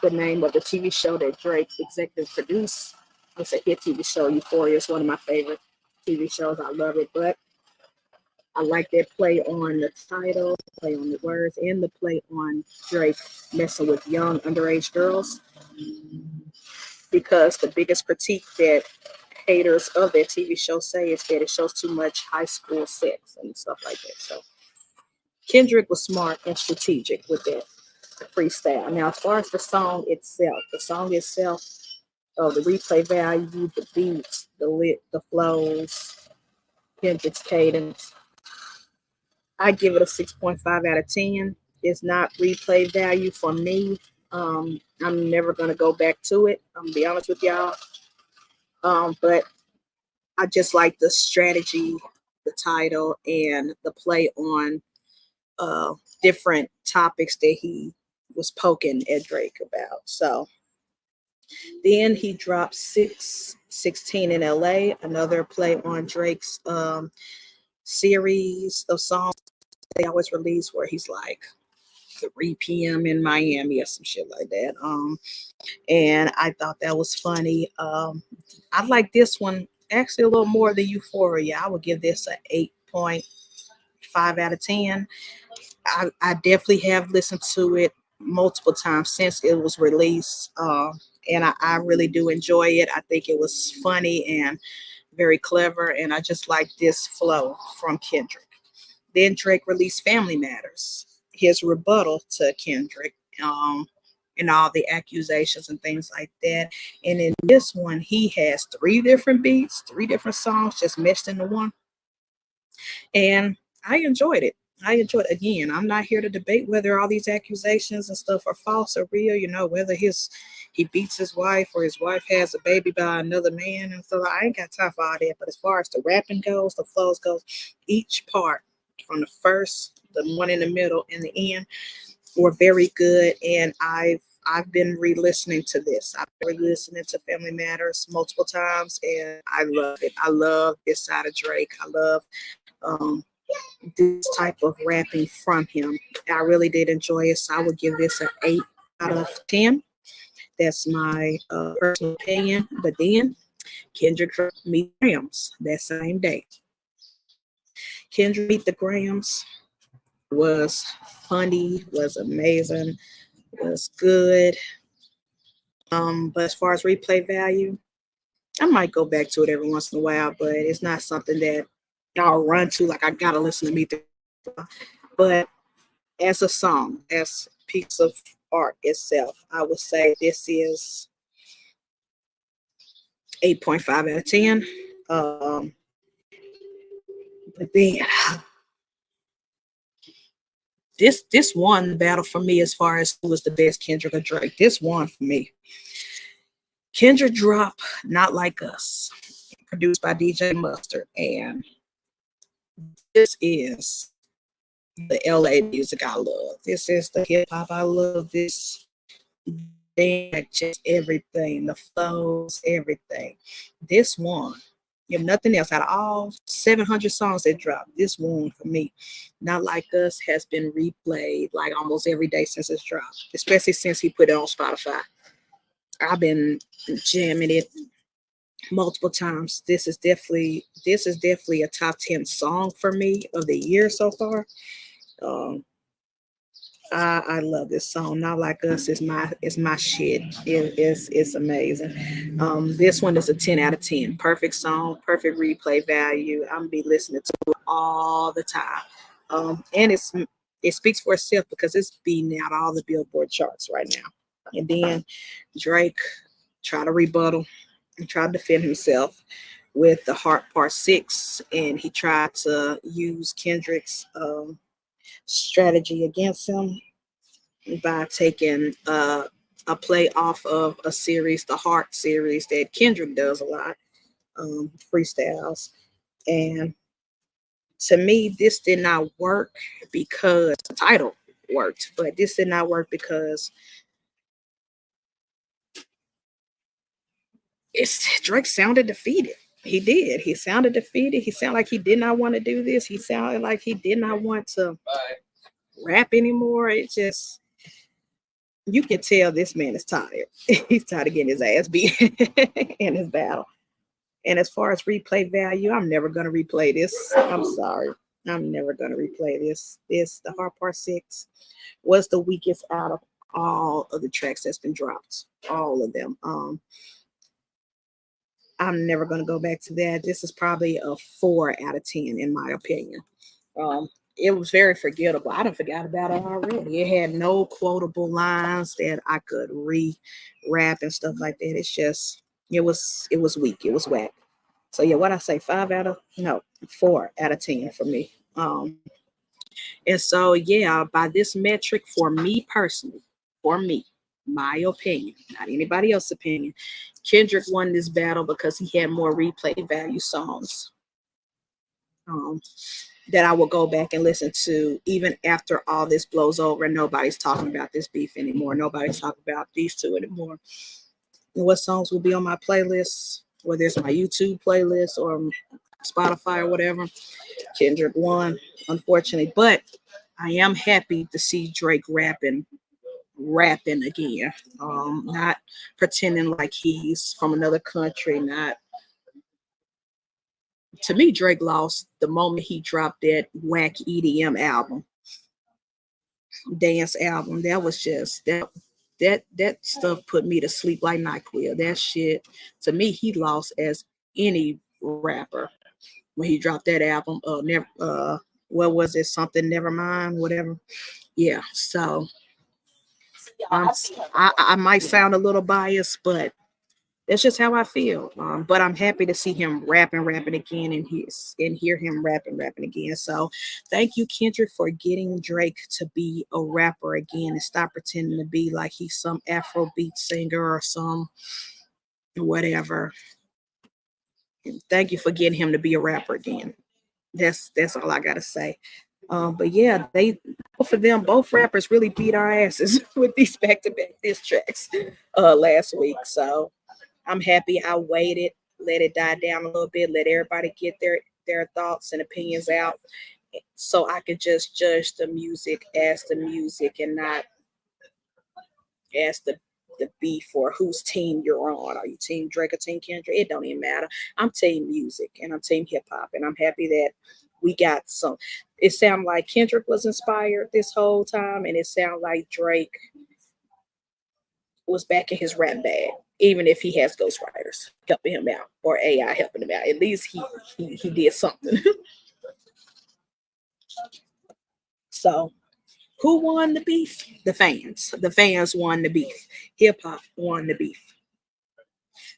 the name of the TV show that Drake executive produced. It's a hit TV show. Euphoria is one of my favorite TV shows. I love it, but I like that play on the title, play on the words, and the play on Drake messing with young underage girls. Because the biggest critique that haters of that TV show say is that it shows too much high school sex and stuff like that. So Kendrick was smart and strategic with that freestyle. Now, as far as the song itself, the replay value, the beats, the flows, Kendrick's cadence, I give it a 6.5 out of 10. It's not replay value for me. I'm never gonna go back to it. I'm gonna be honest with y'all. But I just like the strategy, the title, and the play on uh, different topics that he was poking at Drake about. So then he dropped 616 in LA, another play on Drake's series of songs they always release where he's like 3 p.m. in Miami or some shit like that. And I thought that was funny. I like this one actually a little more than Euphoria. I would give this a 8.5 out of 10. I definitely have listened to it multiple times since it was released. And I really do enjoy it. I think it was funny and very clever. And I just like this flow from Kendrick. Then Drake released Family Matters, his rebuttal to Kendrick, and all the accusations and things like that. And in this one, he has 3 different beats, 3 different songs just meshed into one. And I enjoyed it. I enjoyed it. Again, I'm not here to debate whether all these accusations and stuff are false or real, whether he beats his wife or his wife has a baby by another man and stuff. I ain't got time for all that. But as far as the rapping goes, the flows goes, each part from the first, the one in the middle, and the end were very good. And I've been re-listening to this. I've been re-listening to Family Matters multiple times, and I love it. I love this side of Drake. I love um, this type of rapping from him. I really did enjoy it, so I would give this an 8 out of 10. That's my personal opinion. But then Kendrick Meet the Grams that same day. Kendrick Meet the Grams was funny, was amazing, was good. But as far as replay value, I might go back to it every once in a while, but it's not something that I'll run to. Like I gotta listen to Meet the. But as a song, as a piece of art itself, I would say this is 8.5 out of 10. But then this won the battle for me as far as who was the best, Kendrick or Drake. This won for me. Kendrick dropped Not Like Us, produced by DJ Mustard, and this is the LA music I love. This is the hip hop I love. This dance, just everything, the flows, everything. This one, if nothing else, out of all 700 songs that dropped, this one for me, Not Like Us, has been replayed like almost every day since it's dropped, especially since he put it on Spotify. I've been jamming it multiple times. This is definitely a top 10 song for me of the year so far. Um, I love this song. Not Like Us is my shit. It's amazing. This one is a 10 out of 10. Perfect song, perfect replay value. I'm gonna be listening to it all the time. And it speaks for itself because it's beating out all the Billboard charts right now. And then Drake tried to rebuttal and tried to defend himself with the Heart Part Six, and he tried to use Kendrick's strategy against him by taking a play off of a series, the Heart series that Kendrick does a lot, freestyles. And to me, this did not work because the title worked, but this did not work because Drake sounded defeated. He did. He sounded defeated. He sounded like he did not want to do this. He sounded like he did not want to rap anymore. It just, you can tell this man is tired. He's tired of getting his ass beat in his battle. And as far as replay value, I'm never gonna replay this. I'm sorry. I'm never gonna replay this. The Hard Part Six was the weakest out of all of the tracks that's been dropped. All of them. I'm never gonna go back to that. This is probably a 4 out of 10 in my opinion. It was very forgettable. I done forgot about it already. It had no quotable lines that I could re-rap and stuff like that. It's just it was weak. It was whack. So yeah, what I say, 4 out of 10 for me. And so yeah, by this metric, for me personally, for me, my opinion, not anybody else's opinion, Kendrick won this battle because he had more replay value songs. Um, that I will go back and listen to even after all this blows over and nobody's talking about this beef anymore. Nobody's talking about these two anymore. And what songs will be on my playlist, whether it's my YouTube playlist or Spotify or whatever. Kendrick won, unfortunately. But I am happy to see Drake rapping again. Not pretending like he's from another country, not, to me, Drake lost the moment he dropped that whack EDM album, dance album. That was just that stuff put me to sleep like NyQuil. That shit, to me, he lost as any rapper when he dropped that album. Never, what was it? Something Never Mind, whatever. Yeah. So I might sound a little biased, but that's just how I feel. But I'm happy to see him rapping again, and hear him rapping again. So, thank you, Kendrick, for getting Drake to be a rapper again and stop pretending to be like he's some Afrobeat singer or some whatever. Thank you for getting him to be a rapper again. That's all I gotta say. But yeah, they both of them, both rappers, really beat our asses with these back-to-back diss tracks last week. So I'm happy I waited, let it die down a little bit, let everybody get their thoughts and opinions out, so I could just judge the music and not as the beef or whose team you're on. Are you team Drake or team Kendrick? It don't even matter. I'm team music and I'm team hip hop, and I'm happy that we got some. It sounded like Kendrick was inspired this whole time, and it sounded like Drake was back in his rap bag, even if he has ghostwriters helping him out or AI helping him out. At least he did something. So who won the beef? The fans. The fans won the beef. Hip hop won the beef.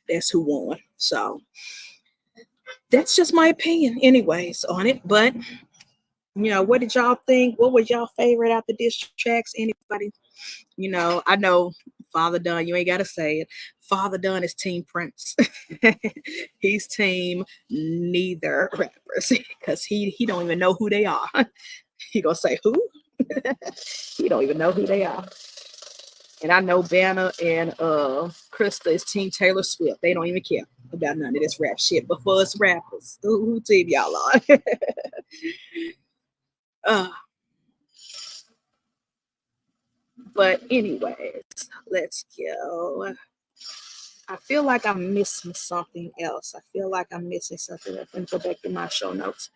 That's who won. So that's just my opinion, anyways, on it. But what did y'all think? What was y'all favorite out the diss tracks? Anybody? I know Father Dunn, you ain't gotta say it. Father Dunn is Team Prince. He's team neither rappers because he don't even know who they are. He gonna say who? He don't even know who they are. And I know Banner and Krista is Team Taylor Swift. They don't even care about none of this rap shit. But for us rappers, who team y'all are? uh, but anyways, let's go. I feel like I'm missing something else. I feel like I'm missing something else. Let me go back to my show notes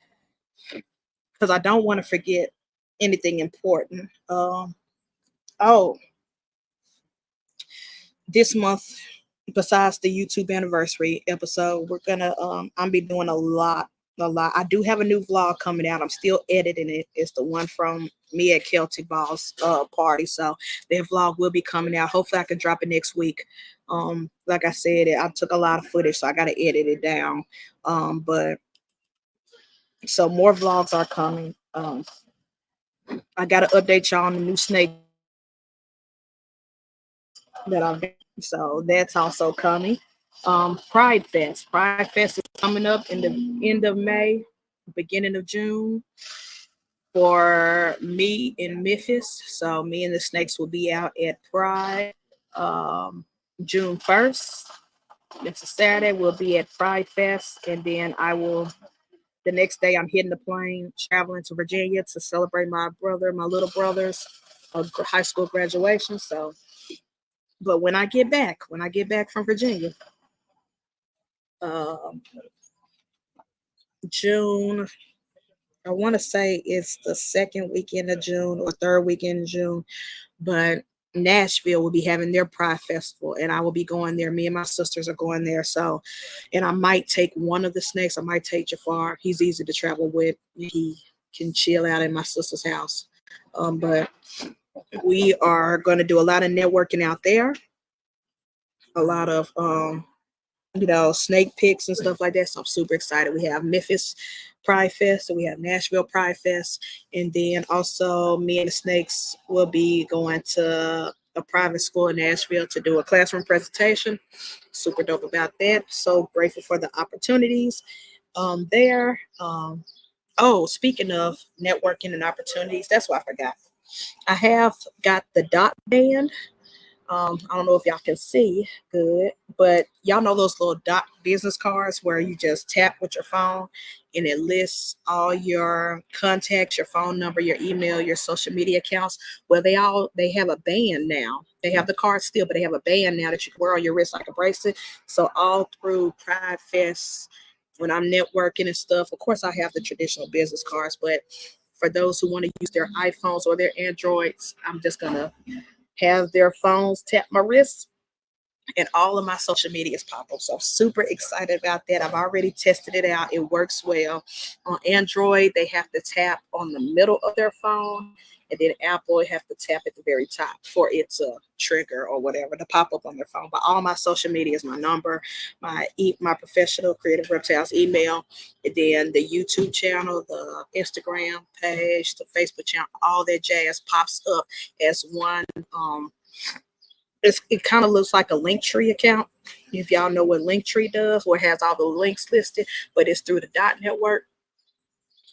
because I don't want to forget anything important. Oh, this month, besides the YouTube anniversary episode, we're gonna I'm be doing a lot. I do have a new vlog coming out. I'm still editing it. It's the one from me at Celtic Balls party. So that vlog will be coming out. Hopefully I can drop it next week. Like I said, I took a lot of footage, so I gotta edit it down. But so more vlogs are coming. I gotta update y'all on the new snake that I've got. So that's also coming. Pride Fest. Pride Fest is coming up in the end of May, beginning of June for me in Memphis. So me and the Snakes will be out at Pride June 1st. It's a Saturday. We'll be at Pride Fest. And then the next day, I'm hitting the plane, traveling to Virginia to celebrate my little brother's high school graduation. So, but when I get back from Virginia, um, June, I want to say it's the second weekend of June or third weekend in June, but Nashville will be having their Pride Festival, and I will be going there. Me and my sisters are going there. So, and I might take one of the Snakes. I might take Jafar. He's easy to travel with. He can chill out in my sister's house. But we are going to do a lot of networking out there, a lot of snake picks and stuff like that. So I'm super excited. We have Memphis Pride Fest, and we have Nashville Pride Fest, and then also me and the Snakes will be going to a private school in Nashville to do a classroom presentation. Super dope about that. So grateful for the opportunities there. Oh, speaking of networking and opportunities, that's what I forgot. I have got the dot band. I don't know if y'all can see good, but y'all know those little dot business cards where you just tap with your phone and it lists all your contacts, your phone number, your email, your social media accounts. Well, they have a band now. They have the card still, but they have a band now that you can wear on your wrist like a bracelet. So all through Pride Fest, when I'm networking and stuff, of course I have the traditional business cards, but for those who want to use their iPhones or their Androids, I'm just gonna have their phones tap my wrist and all of my social medias pop up. So I'm super excited about that. I've already tested it out. It works well. On Android, they have to tap on the middle of their phone. And then Apple, they have to tap at the very top for it to trigger or whatever to pop up on their phone. But all my social medias, my number, my professional creative reptiles email, and then the YouTube channel, the Instagram page, the Facebook channel, all that jazz pops up as one it kind of looks like a Linktree account. If y'all know what Linktree does, where it has all the links listed, but it's through the dot network.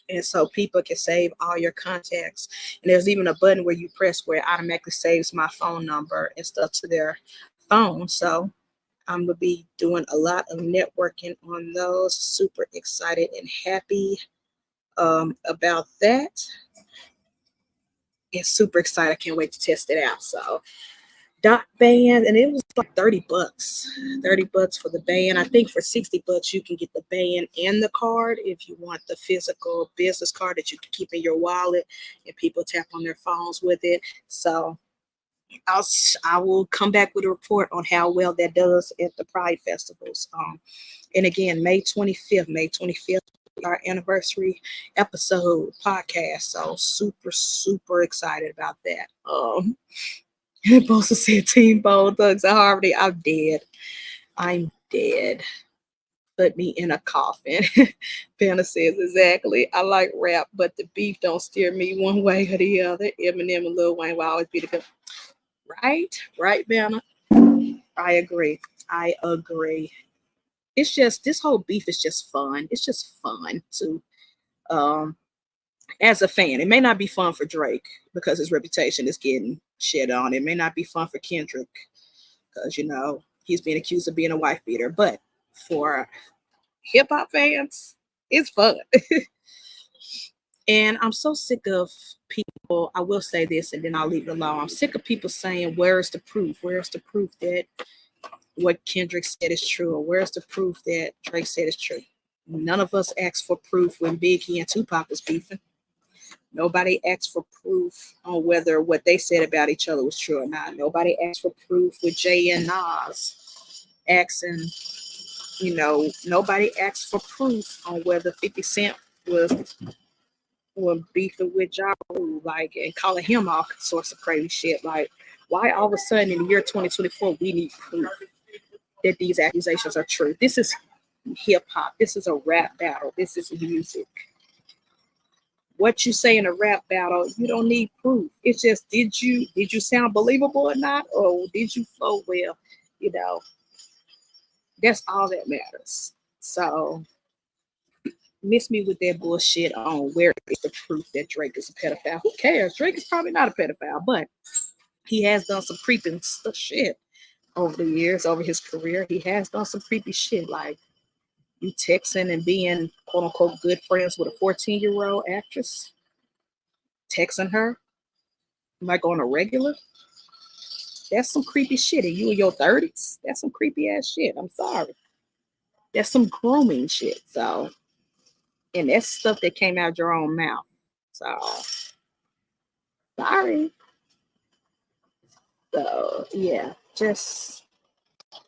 And so people can save all your contacts. And there's even a button where you press where it automatically saves my phone number and stuff to their phone. So I'm going to be doing a lot of networking on those. Super excited and happy about that. And super excited. I can't wait to test it out. So dot band, and it was like $30 for the band. I think for $60 you can get the band and the card if you want the physical business card that you can keep in your wallet and people tap on their phones with it. So I will come back with a report on how well that does at the Pride festivals. And again, May 25th, our anniversary episode podcast. So super excited about that. Bosa said Team Bone Thugs at Harmony. I'm dead. Put me in a coffin. Banner says exactly. I like rap, but the beef don't steer me one way or the other. Eminem and Lil Wayne will always be the good. Right, Banner. I agree. It's just this whole beef is just fun. It's just fun to as a fan. It may not be fun for Drake because his reputation is getting shit on. It may not be fun for Kendrick because, you know, he's being accused of being a wife beater. But for hip hop fans, it's fun. And I'm so sick of people. I will say this and then I'll leave it alone. I'm sick of people saying, where's the proof? Where's the proof that what Kendrick said is true? Or where's the proof that Drake said is true? None of us asked for proof when Biggie and Tupac was beefing. Nobody asked for proof on whether what they said about each other was true or not. Nobody asked for proof with Jay and Nas asking, you know, nobody asked for proof on whether 50 Cent was beefing with Ja Rule, like, and calling him all sorts of crazy shit. Like, why all of a sudden in the year 2024 we need proof that these accusations are true? This is hip hop. This is a rap battle. This is music. What you say in a rap battle, you don't need proof. It's just did you sound believable or not, or did you flow well? You know, that's all that matters. So miss me with that bullshit on where is the proof that Drake is a pedophile. Who cares? Drake is probably not a pedophile, but he has done some creeping shit over the years, over his career. He has done some creepy shit, like you texting and being quote unquote good friends with a 14-year-old actress, texting her like on a regular. That's some creepy shit. And you in your 30s, that's some creepy ass shit. I'm sorry. That's some grooming shit. So, and that's stuff that came out your own mouth. So, sorry. So, yeah, just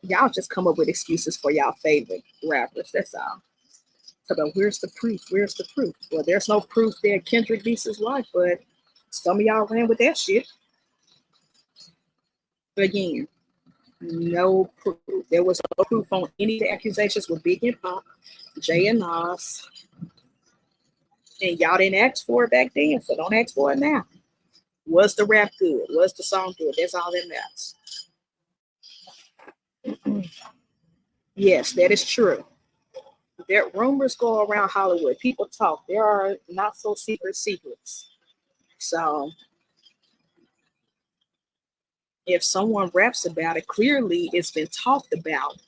y'all just come up with excuses for y'all favorite rappers. That's all. So, where's the proof? Where's the proof? Well, there's no proof that Kendrick beats his wife, but some of y'all ran with that shit. But again, no proof. There was no proof on any of the accusations with Big and Pop, Jay and Nas. And y'all didn't ask for it back then, so don't ask for it now. Was the rap good? Was the song good? That's all that matters. Yes, that is true. There rumors go around Hollywood. People talk. There are not so secret secrets. So if someone raps about it, clearly it's been talked about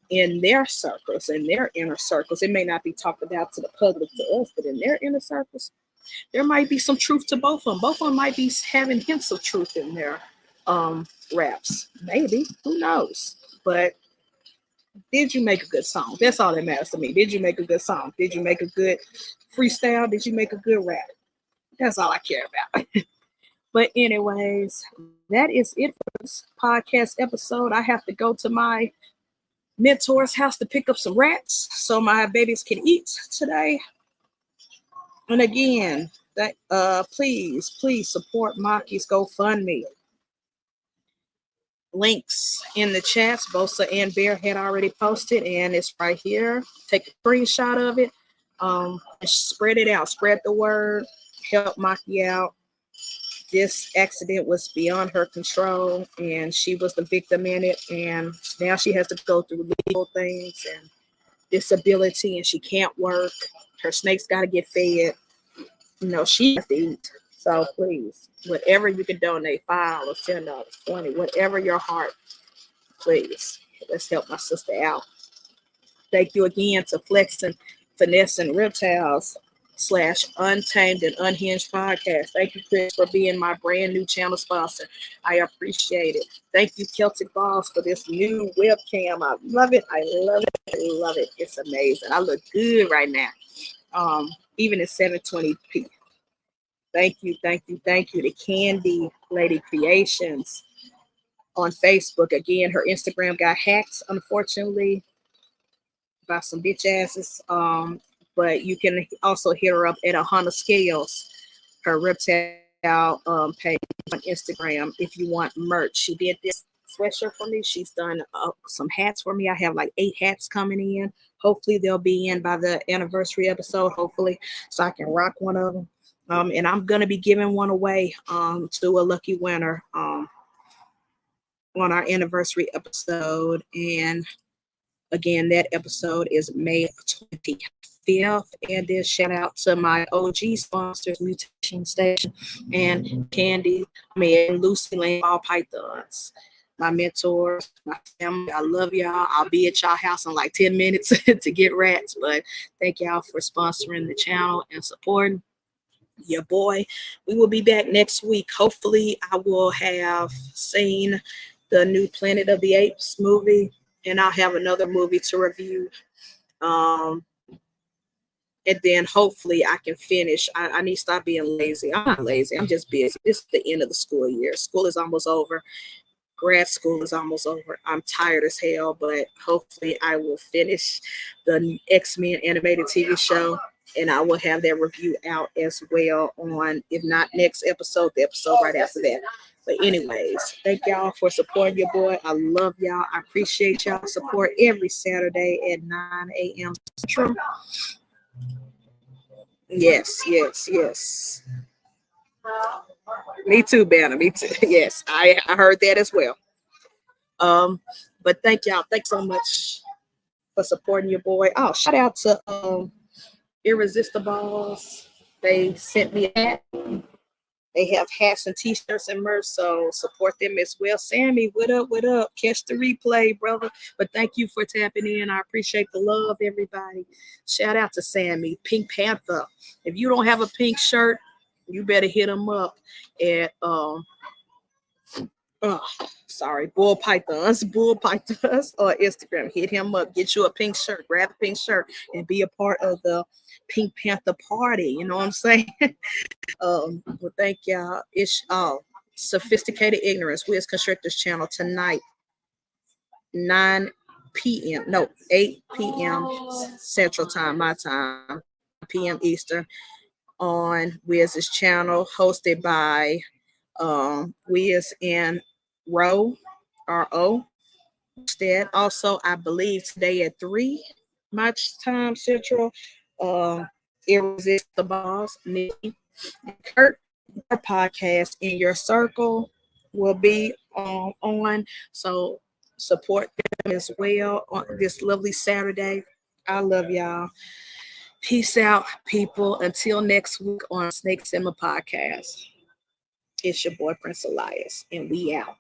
in their circles, in their inner circles. It may not be talked about to the public, to us, but in their inner circles, there might be some truth to both of them. Both of them might be having hints of truth in their raps. Maybe. Who knows? But did you make a good song? That's all that matters to me. Did you make a good song? Did you make a good freestyle? Did you make a good rap? That's all I care about. But anyways, that is it for this podcast episode. I have to go to my mentor's house to pick up some rats so my babies can eat today. And again, please support Maki's GoFundMe. Links in the chats. Bosa and Bear had already posted, and it's right here. Take a screenshot of it. Spread it out. Spread the word. Help Maki out. This accident was beyond her control, and she was the victim in it. And now she has to go through legal things and disability, and she can't work. Her snakes got to get fed. You know, she has to eat. So please, whatever you can donate, $5, $10, $20, whatever your heart, please, let's help my sister out. Thank you again to Flex and Finesse and Reptiles / Untamed and Unhinged podcast. Thank you, Chris, for being my brand new channel sponsor. I appreciate it. Thank you, Celtic Balls, for this new webcam. I love it. I love it. I love it. It's amazing. I look good right now. Even at 720p. Thank you to Candy Lady Creations on Facebook. Again, her Instagram got hacked, unfortunately, by some bitch asses. But you can also hit her up at Ahana Scales, her reptile page on Instagram, if you want merch. She did this sweatshirt for me. She's done some hats for me. I have like 8 hats coming in. Hopefully they'll be in by the anniversary episode, hopefully, so I can rock one of them. And I'm going to be giving one away to a lucky winner on our anniversary episode. And again, that episode is May 25th. FPF, and then shout out to my OG sponsors, Mutation Station and and Lucy Lane Ball Pythons. My mentors, my family, I love y'all. I'll be at y'all house in like 10 minutes to get rats, but thank y'all for sponsoring the channel and supporting your boy. We will be back next week. Hopefully, I will have seen the new Planet of the Apes movie, and I'll have another movie to review. And then hopefully I can finish. I need to stop being lazy. I'm not lazy. I'm just busy. This is the end of the school year. School is almost over. Grad school is almost over. I'm tired as hell, but hopefully I will finish the X-Men animated TV show, and I will have that review out as well on, if not next episode, the episode right after that. But anyways, thank y'all for supporting your boy. I love y'all. I appreciate y'all support every Saturday at 9 a.m. Central. Yes, yes, yes. Me too, Banner. Me too. Yes, I heard that as well. But thank y'all. Thanks so much for supporting your boy. Oh, shout out to Irresistibles. They sent me that. They have hats and t-shirts and merch, so support them as well. Sammy, what up, what up? Catch the replay, brother. But thank you for tapping in. I appreciate the love, everybody. Shout out to Sammy, Pink Panther. If you don't have a pink shirt, you better hit them up at Bull Pythons or Instagram. Hit him up, get you a pink shirt, grab a pink shirt, and be a part of the Pink Panther party. You know what I'm saying? Well, thank y'all. It's Sophisticated Ignorance, Wiz Constructors channel tonight, 9 p.m. No, 8 p.m. Central Time, my time, p.m. Eastern, on Wiz's channel, hosted by Wiz and RO. Instead, also, I believe today at 3 my time Central, Irresistibles, Nikki and Kurt, their podcast In Your Circle will be on. So support them as well on this lovely Saturday. I love y'all. Peace out, people. Until next week on Snakes in My Podcast. It's your boy, Prince Elias, and we out.